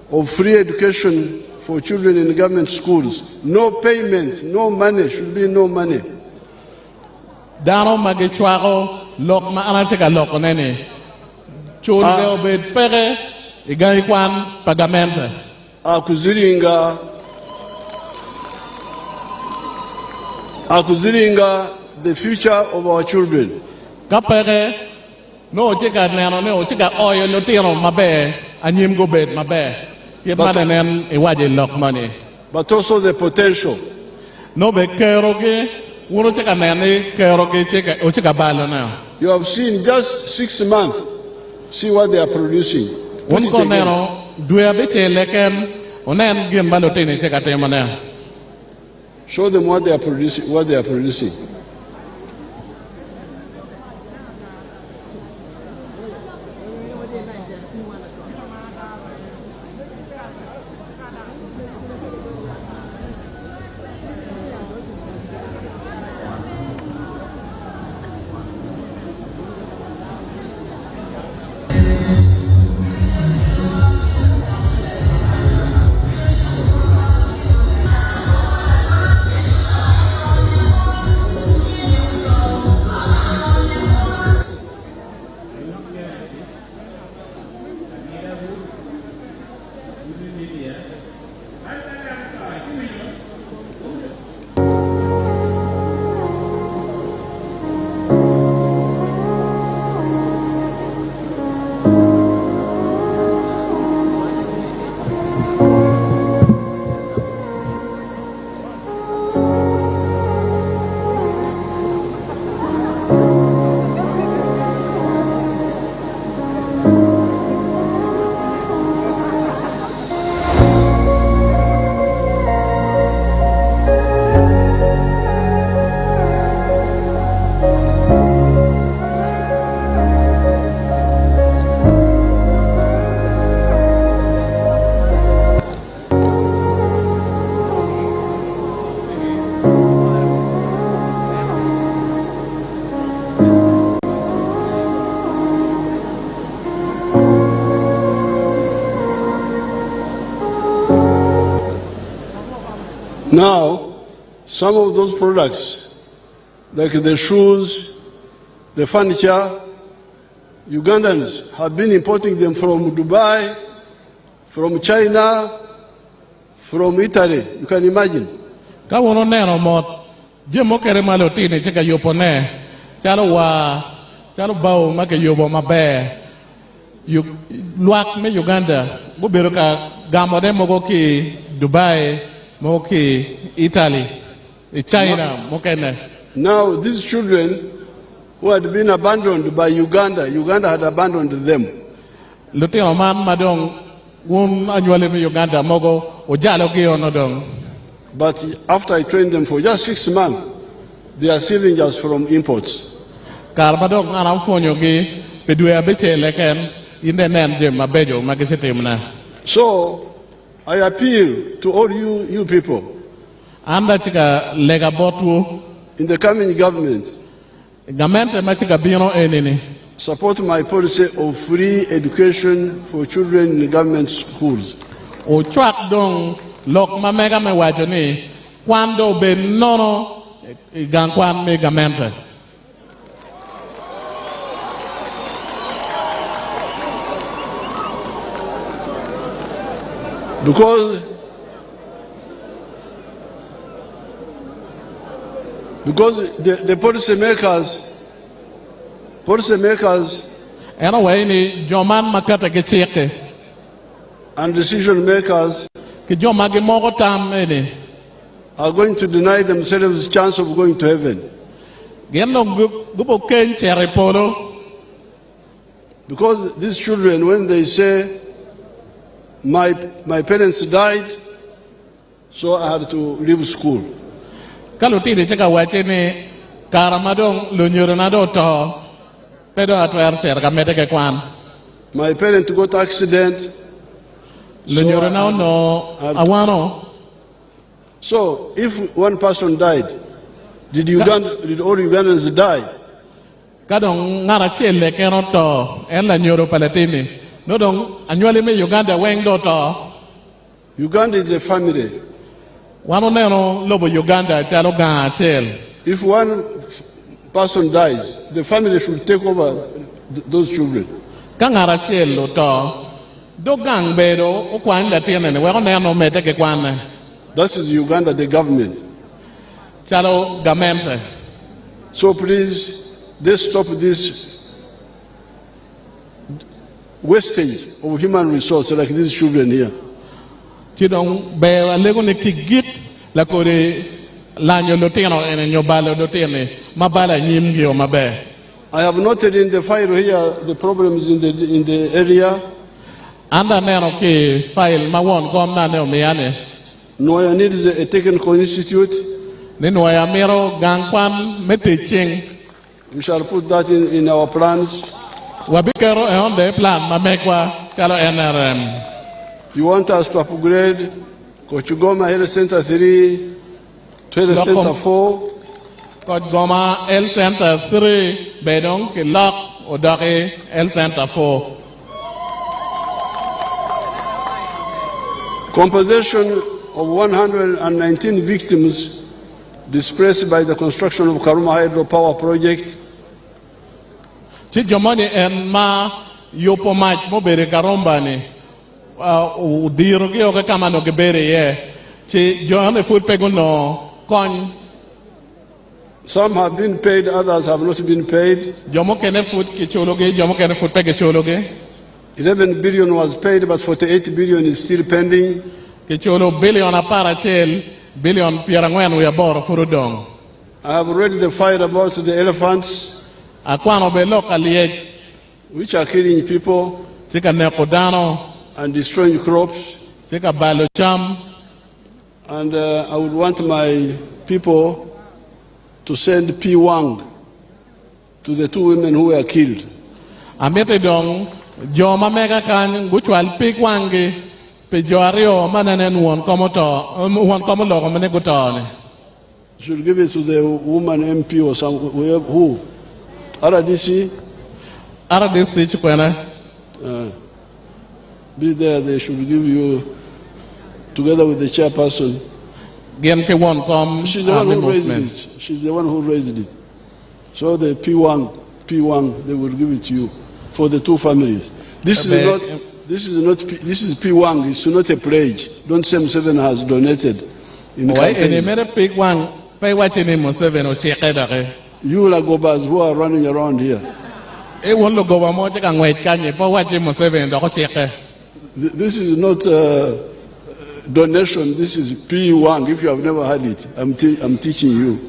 of free education for children in government schools, no payment, no money, should be no money. Dano magichwaro lok ma anasika lok nene. Chunde obed pere igai kwan pagamenta. Akuziringa the future of our children. Kapere no chika neno no chika oyo no tiro mabe anyim go bed mabe. But also the potential. No be keroge, uno cheka nani keroge cheka ocheka balo now. You have seen just 6 months. See what they are producing. One corner, do a bit leken, onen gim balotini cheka temana. Show them what they are producing. What they are producing. Now, some of those products, like the shoes, the furniture, Ugandans have been importing them from Dubai, from China, from Italy. You can imagine. Kawono neno mot jemo kere malotini chika yopone chalo bao make yobo mabe luak me Uganda bubero ka gamode mogo ki Dubai mogo ki Italy China mokene. Now these children who had been abandoned by Uganda had abandoned them. Lutino man madong annually me Uganda mogo ojalo ki onodong. But after I trained them for just 6 months, they are stealing just from imports. Karmadong anamfonyo gi pedue abeche leken inde nen jem mabejo magisetimna. So I appeal to all you people Anda chika lega botu in the coming government. Gamente machika bino enini. Support my policy of free education for children in government schools. O chwak dong lok mamega me wacho ni kwando be nono gan kwan me gamente. Because the policymakers anyway ni joman makata ke cheke and decision makers ke joma ge mogo tam ene are going to deny themselves the chance of going to heaven. Gubo ken chere polo. Because these children, when they say, my parents died, so I had to leave school. Kalutini cheka wache ni karamadong lunyoronado to pedo atwer ser kamete ke kwan. My parents got accident. Lunyoronado no awano. So if one person died, did all Ugandans die? Kadong ngara chele kero to en la nyoro palatini. No dong annually me Uganda weng do to. Uganda is a family. Wano neno lobo Uganda chalo ga chel. If one person dies, the family should take over those children. Kangara chelo to do gang bedo o kwan la tiene ne wano neno mete ke kwan. That is Uganda, the government. Chalo gamente. So please, let's stop this wastage of human resources like these children here. Chidong be alego ne kigit la kore lanyo loteno ene nyobalo lotene mabala nyimgi o mabe. I have noted in the file here the problems in the area. Anda neno ke file mawon kom na ne omiane. Nwoya needs a technical institute. Nwoya mero gangkwan meteching. We shall put that in our plans. Wabikero on the plan mamekwa chalo NRM. You want us to upgrade Kochugoma Health Center 3 to Health Center 4? Kochugoma Health Center 3 bedong ke lock odake Health Center 4. Compensation of 119 victims displaced by the construction of Karuma hydropower project. Chijomoni en ma yopomach mo bere Karumba ni udiro ge oke kama no ge bere ye chi joane food pego no kon. Some have been paid, others have not been paid. Jomo kene food ki chologe, jomo kene food pege chologe. 11 billion was paid, but 48 billion is still pending. Kicholo billion apara chel billion pierangwen we abor furudong. I have read the file about the elephants, akwano be locally which are killing people chika nekodano and destroying crops. Chika balo cham. And I would want my people to send P. Wang to the 2 women who were killed. Amete dong joma mega kan guchwal P. Wangi. Pejoario mananen won komoto mane gutone. Should give it to the woman MP or some who? RDC chikwena. Be there, they should give you together with the chairperson. She's the one who raised it. She's the one who raised it. So the P1, they will give it to you for the two families. This is P1. It's not a pledge. Don't say Museveni has donated in campaign. You Lagobas who are running around here. This is not donation. This is P1. If you have never had it, I'm teaching you.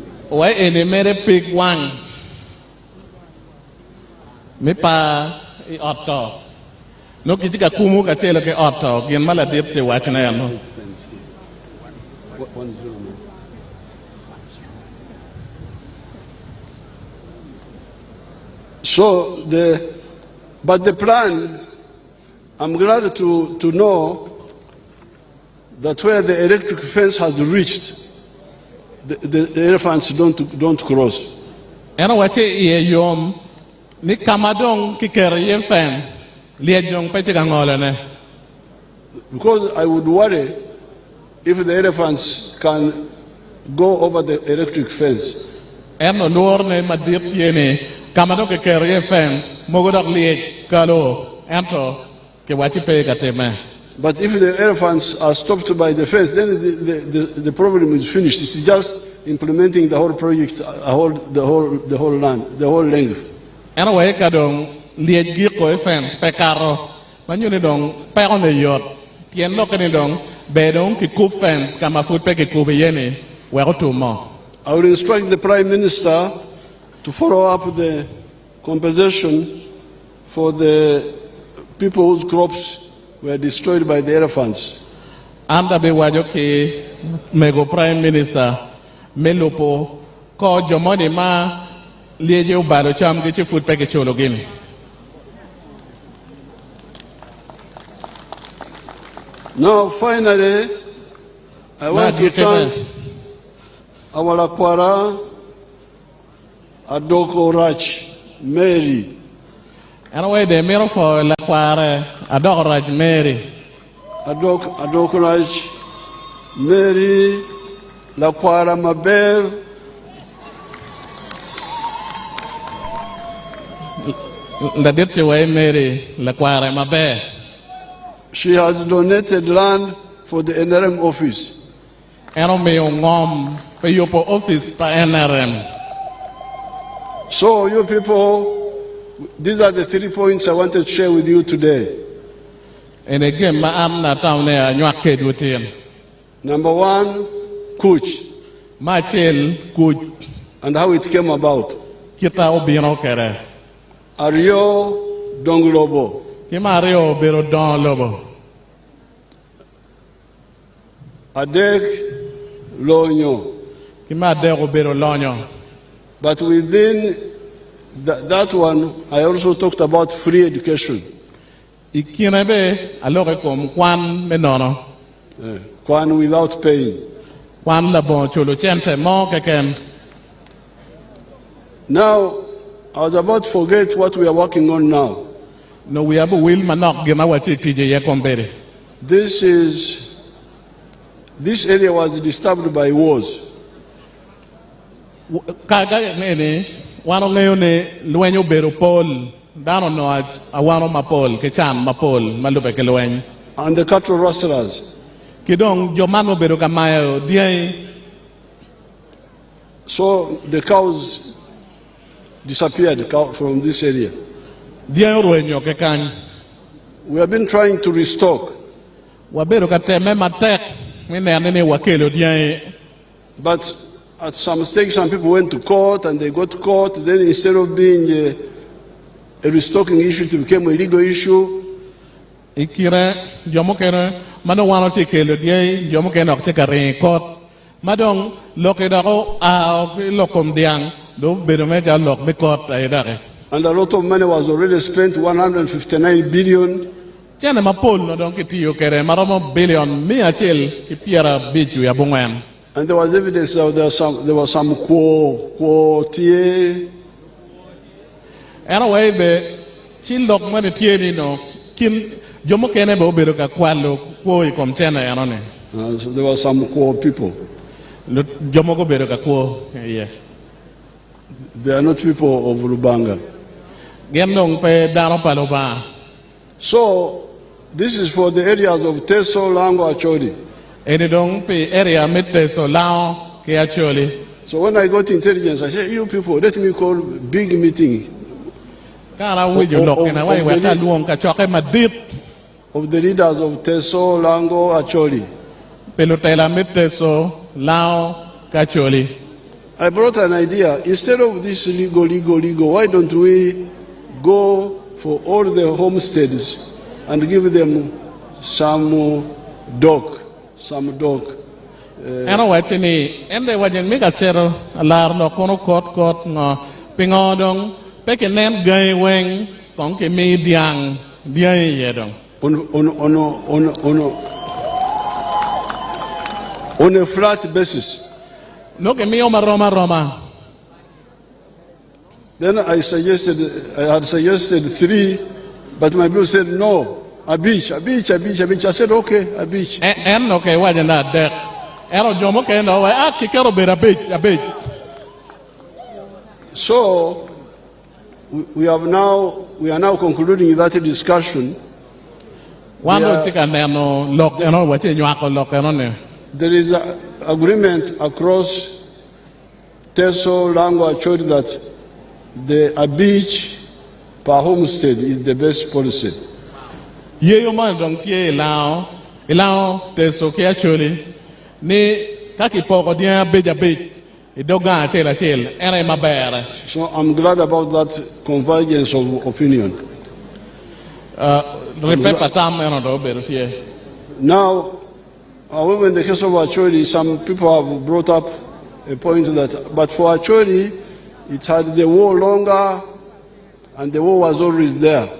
So but the plan, I'm glad to know that where the electric fence has reached, the elephants don't cross. Because I would worry if the elephants can go over the electric fence. But if the elephants are stopped by the fence, then the problem is finished. It's just implementing the whole project, the whole land, the whole length. I will instruct the Prime Minister to follow up the compensation for the people whose crops were destroyed by the elephants. Anda be wajoki mego Prime Minister melupo ko jomoni ma lieje ubaro cham gichi food package cholo gini. Now, finally, I want to thank our Lakwara Adoko Raj Mary. And away the mirror for Lakwara Adoko Raj Mary. Adoko Raj Mary, Lakwara Maber. La dirty way Mary Lakwara Maber. She has donated land for the NRM office. So you people, these are the 3 points I wanted to share with you today. Number one, Kuch. And how it came about. Ario Donglobo. Adek Lonyo. But within that one, I also talked about free education. Kwan without paying. Now, I was about to forget what we are working on now. No, we have a will manok gimawachi TJ Yakombere. This area was disturbed by wars. Kaga nene, wano ngayone luenyo bero pol, dano noaj, awano mapol, kechan mapol, malupe ke luenyo. And the cattle rustlers. Kidong jomano bero kamayo, diay. So the cows disappeared from this area. We have been trying to restock. But at some stage, some people went to court and they got caught. Then instead of being a restocking issue, it became a legal issue. And a lot of money was already spent, 159 billion. And there was evidence that there was some quotier. Anyway, the childok money tieni no kin jomo kene bo beruka kwalo koi komchena yanone. So there were some core people. Jomogo bedo ka kuo. Yeah. They are not people of Lubanga. Gendong pe dano paloba. So, this is for the areas of Teso, Lango, Acholi. Enidong pe area Teso, Lao, ke Acholi. So when I got intelligence, I said, you people, let me call big meeting. Of the leaders of Teso, Lango, Acholi. Pelotela Teso, Lao, Kacholi. I brought an idea. Instead of this legal, why don't we go for all the homesteads and give them some dog. Ano wachini, ende wajen mika chero alar no kono kot ngo pingodong peke nem gay weng kong ke mi diang yedong. On a flat basis. No ke mi Roma. Then I had suggested 3, but my brother said no. A beach. I said okay, a beach. En okay, wajen na dek. Ero jomo ke no wa kikero be a beach. So we are now concluding that discussion. There is an agreement across Teso, Lango, Acholi that a beach per homestead is the best policy. Yeyo man dong tie lao Teso ke Acholi ni kaki poko dia beja beach. So I'm glad about that convergence of opinion. Now, however, in the case of Acholi, some people have brought up a point that, but for Acholi, it had the war longer, and the war was always there.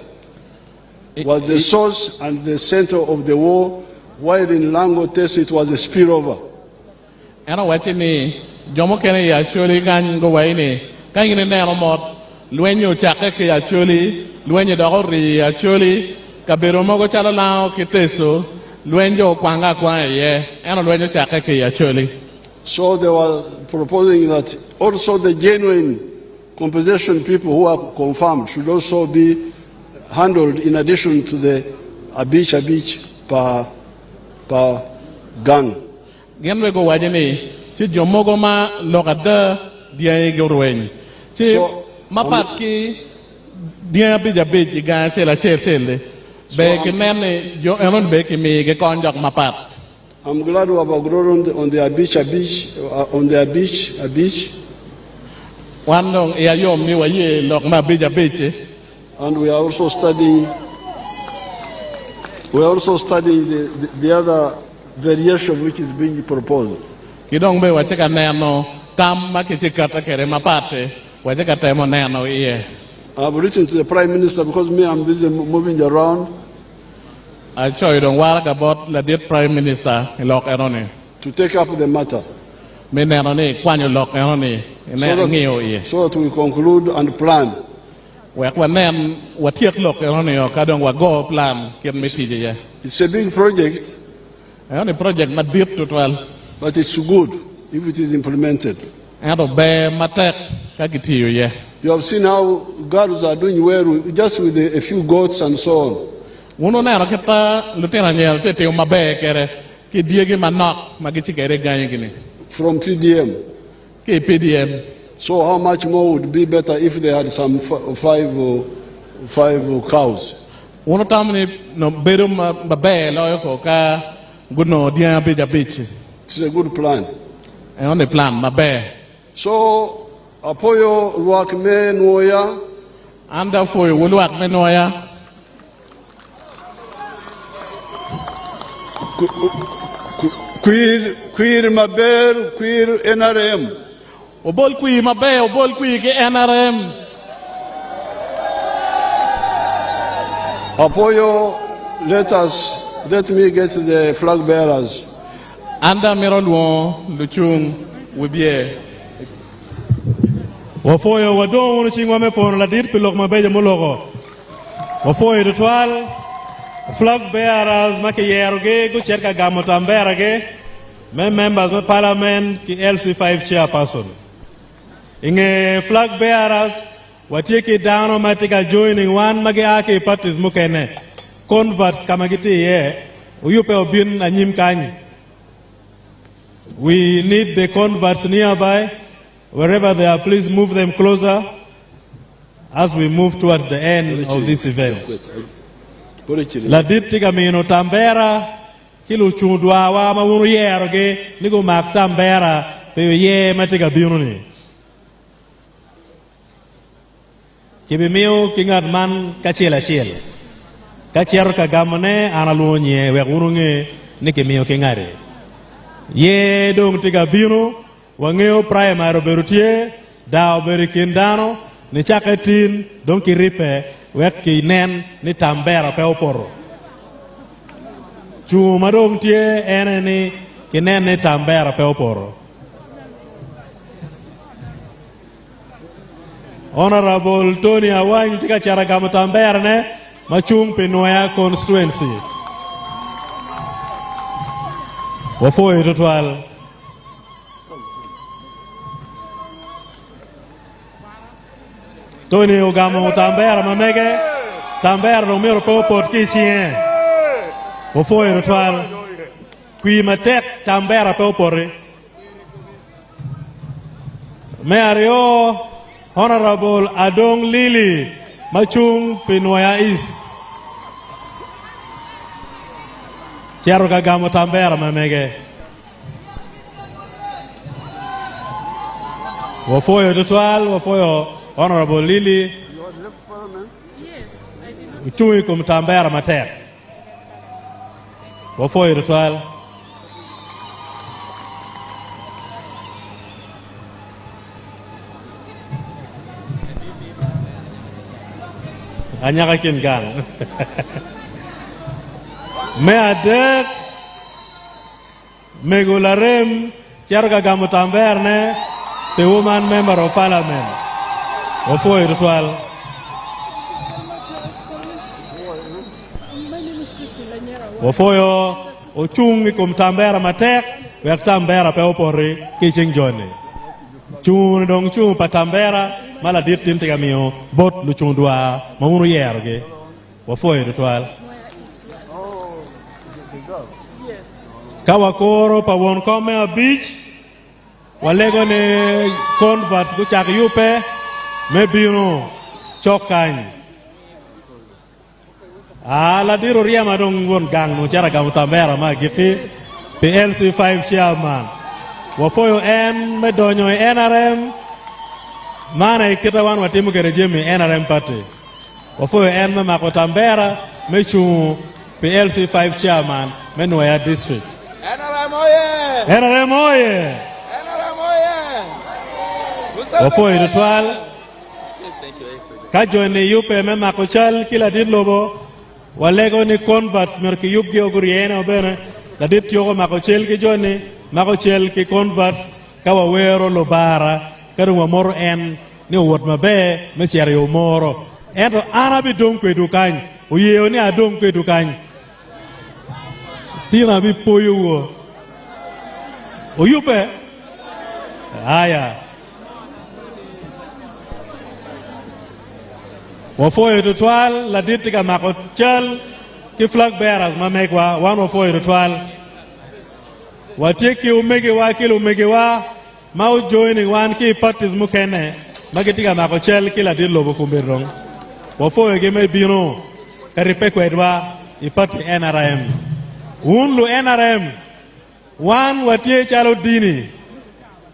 It was the source and the center of the war, while in Lango Teso it was a spillover. Jomo kene ya Acholi kan go waini kan ine nero mot luenyo chake ke Acholi luenyo dogori Acholi kabero mogo chala lao ke Teso luenyo kwanga kwa ye eno luenyo chake ke Acholi. So they were proposing that also the genuine compensation people who are confirmed should also be handled in addition to the a beach per gang. Genwe go wajini ci jomogo ma lokada dia gorwen ci mapat ki dia bija beji ga sela chesele be ki nene jo enon be ki mi ge kon jok mapat. I'm glad we have grown on the beach. Wandong ya yom mi wa ye lok ma bija beji. And we are also studying the other variation which is being proposed. Kidong be wacheka neno tam makichikata kere mapate wacheka temo neno iye. I've written to the Prime Minister because I'm busy moving around. I show you don't worry about the Prime Minister to take up the matter. So that we conclude and plan. It's a big project. But it's good if it is implemented. You have seen how girls are doing well just with a few goats and so on. From PDM. So how much more would be better if they had some five cows? It's a good plan. So, apoyo luak me Nwoya. Anda foi luak me Nwoya. Queer maber, queer NRM. Obol kui mabe, obol kui ke NRM. Apoyo, let me get the flag bearers. Anda miroluon luchung wibie. Wafoyo wadon wonu chingwa me fono la dir pilok mabeje mologo. Wafoyo ritual flag bearers make yeroge go cherka gamotam berage members of parliament ki LC5 chairperson. Inge flag bearers watiki dano matika joining one magi ake parties mukene. Converts kamagiti ye uyupe obin anyim kanyi. We need the converts nearby. Wherever they are, please move them closer as we move towards the end of this event. Ladit tiga mino tambera kilu chundwa wa mawunu yeroge nigo mak tambera pe ye matiga binuni. Kibimio kingat man kachela chiel. Kachier ka gamane analunye wegurunge nikimio kingare. Ye dong tiga binu wangeo primary berutie dao berikindano ni chaketin dong kiripe wek ki nen ni tambera pe oporo. Chuma dong tie ene ni kinen ni tambera pe oporo. Honorable Tony Awang tika cara kamu tambera ne machung pe Nwoya constituency. Wafoi ritual. Tony Ogamo tambera mamege tambera numero popot kichien. Wafoi ritual. Kui matek tambera popore. Mario Honorable Adong Lili machung pe Nwoya East. Chiaro kagamo tambera mamege. Wafoyo ritual, wafoyo Honorable Lili. Utui kum tambera matek. Wafoyo ritual. Anya kakin gang. Me adek megularem chiarga gamu tamberne the woman member of parliament. Wafoi ritual. Wafoyo ochungi kum tambera matek wek tambera pe opori kiching joni. Chung dong chung pa tambera mala ditin tiga mio bot lu chung dua mamunu yerge. Wafoi ritual. Kawakoro pa won kome a beach walego ne convert kuchak yupe me bino chokany ala diro ria madong won gang no cara kamu tambera ma gipi PLC5 chairman wafoyo en me donyo NRM mana ikita wan watimu kerejemi NRM party wafoyo en me mako tambera me chu PLC5 chairman me Nwoya district. NRM oye! NRM oye! NRM oye! Wafoi ritual. Kajo ni yupe me makuchal kila dit lobo. Walego ni converts merki yupgi oguriena obene. Kadit yoko makuchel ki joni. Makuchel ki converts kawa wero lobara. Karungwa moro en ni uwot mabe me chiari umoro. Ento arabi dong kwe dukany. Uyeo ni adong kwe dukany. Tina bi poyo wo. Uyupe. Aya. Wafoyo ritual la ditika makochal ki flag bearers mamekwa one wafoyo ritual. Watiki umegewa kilo umegewa mau joining one ki parties mukene magitika makochal kila dilo bukumbirong. Wafoyo geme bino karipe kwedwa ipati NRM. Unlu NRM wan watie chalo dini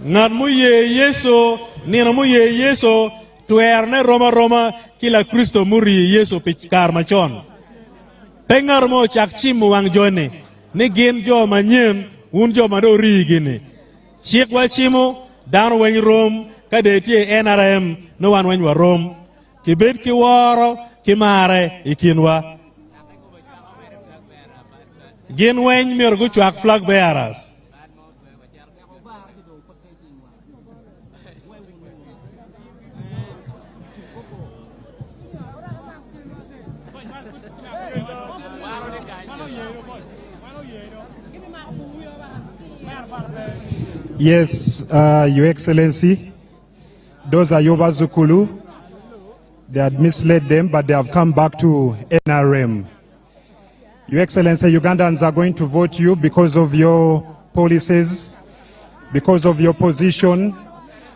ngat mu ye yeso nina mu ye yeso tuerne Roma kila Kristo muri yeso pikar machon pengar mo chak chimu wang joni ni gin jo manyen un jo mado ri gini chik wa chimu dan wen rom kade tie NRM no wan wen wa rom kibet ki woro ki mare ikinwa Gin wen mirgu chuak flag bearers. Yes, Your Excellency, those are Yoba Zukulu. They had misled them, but they have come back to NRM. Your Excellency, Ugandans are going to vote you because of your policies, because of your position.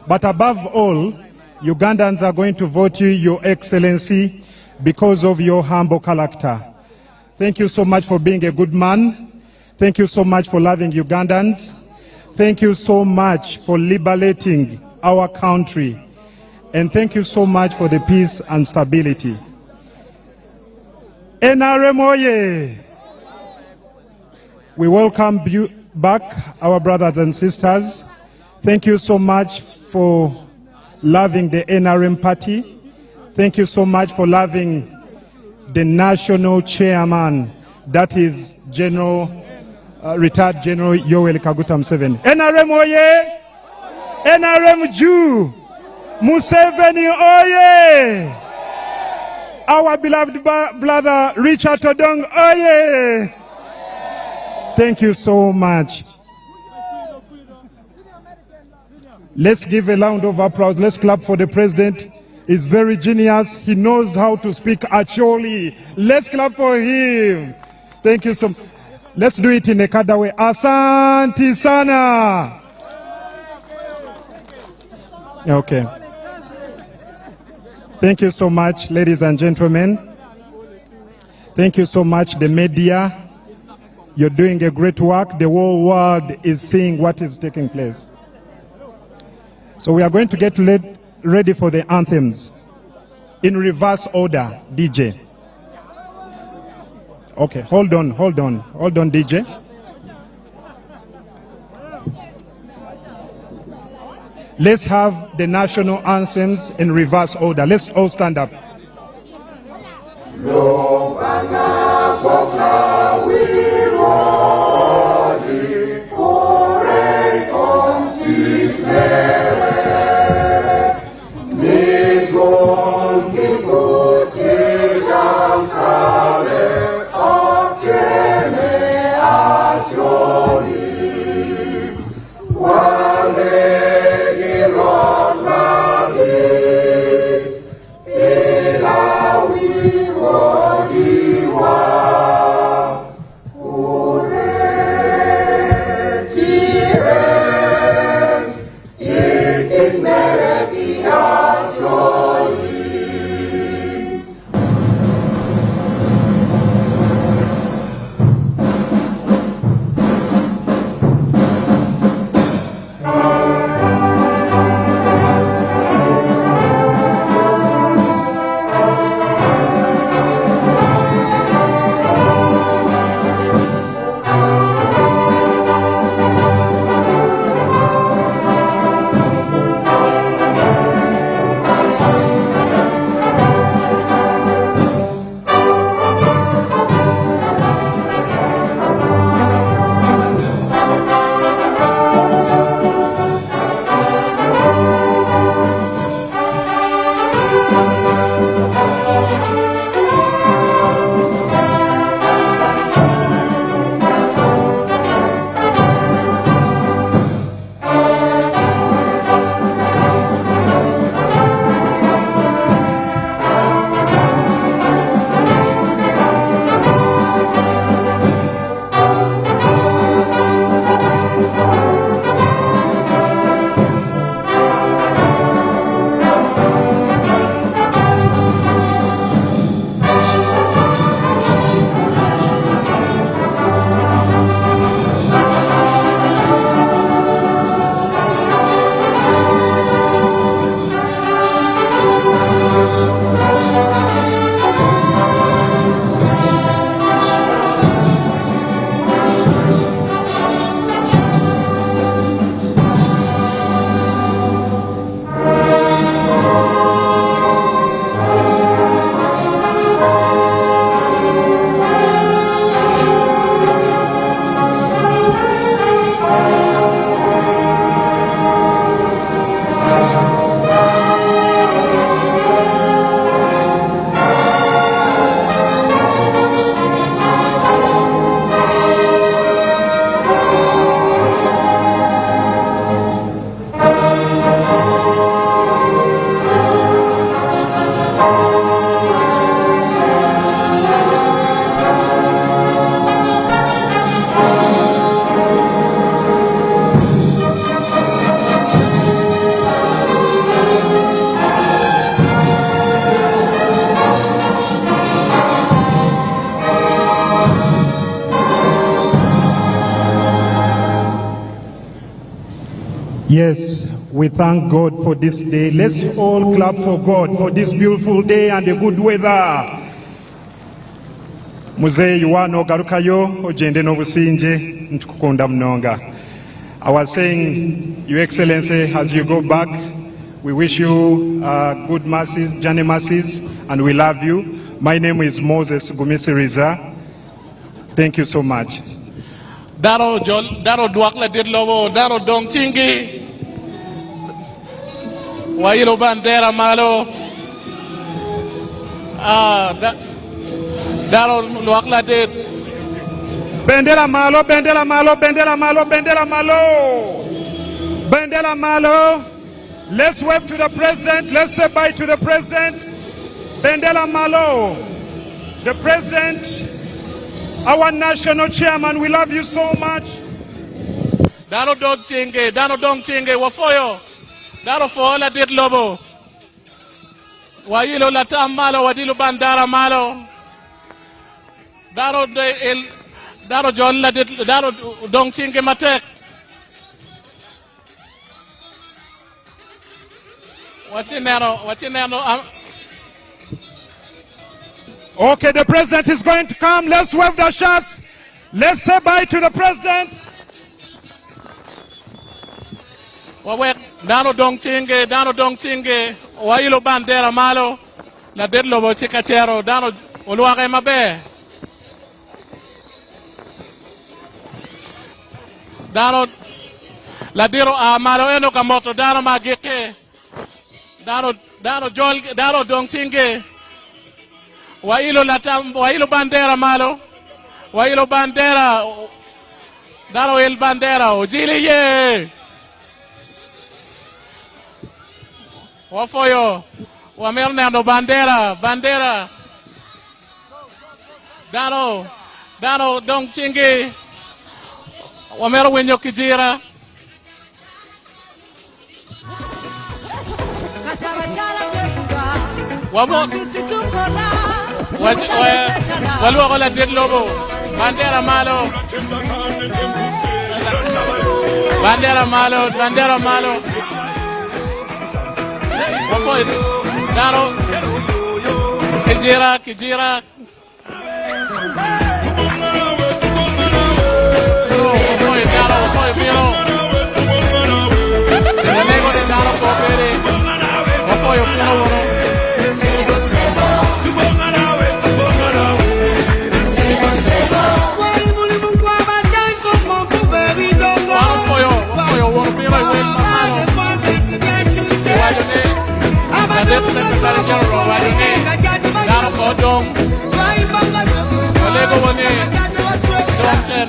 But above all, Ugandans are going to vote you, Your Excellency, because of your humble character. Thank you so much for being a good man. Thank you so much for loving Ugandans. Thank you so much for liberating our country. And thank you so much for the peace and stability. NRM oye! We welcome you back, our brothers and sisters. Thank you so much for loving the NRM party. Thank you so much for loving the national chairman, that is retired General Yoweri Kaguta Museveni. NRM oye! NRM Jew! Museveni oye! Our beloved brother Richard Odong oye! Thank you so much. Let's give a round of applause. Let's clap for the president. He's very genius. He knows how to speak Acholi. Let's clap for him. Thank you so much. Let's do it in a Kada way. Asante sana. Okay. Thank you so much, ladies and gentlemen. Thank you so much, the media. You're doing a great work. The whole world is seeing what is taking place. So we are going to get ready for the anthems in reverse order, DJ. Okay, hold on, DJ. Let's have the national anthems in reverse order. Let's all stand up. Wale Yes, we thank God for this day. Let's all clap for God for this beautiful day and the good weather. Muzee yuwano garukayo ojende n'obusinje ntukukunda mnonga. I was saying, Your Excellency, as you go back, we wish you good masses, journey masses, and we love you. My name is Moses Gumisiriza. Thank you so much. Daro duakla didlovo, daro dong chingi. Wailo bandera malo. Daro duakla did. Bendera malo, bendera malo, bendera malo, bendera malo. Bendera malo. Let's wave to the president. Let's say bye to the president. Bendera malo. The president, our national chairman, we love you so much. Daro dong chinge, wafoyo. Daro fola dit lobo. Wailo latam malo, wadilu bandara malo. Daro John la dit, daro dong chinge matek. Wachinero. Okay, the president is going to come. Let's wave the shots. Let's say bye to the president. Dano dong chinge, wailo bandera malo, la dedlo bo chikachero, dano uluake mabe. Dano la diro malo eno kamoto, dano magike, dano dong chinge, wailo bandera malo, wailo bandera, dano el bandera, ojili ye. Wafoyo, Wamernando bandera. Dano dong chingi. Wamero wenyo kijira. Waluwa kola jet lobo. Bandera malo. Daro kijira. Wafoyo biro. Nego de daro kopere. Wafoyo biro woro. Wafoyo woro biro mamalo. That's Secretary General Wadene, Dano Kodong, Olego Wane, Johnson.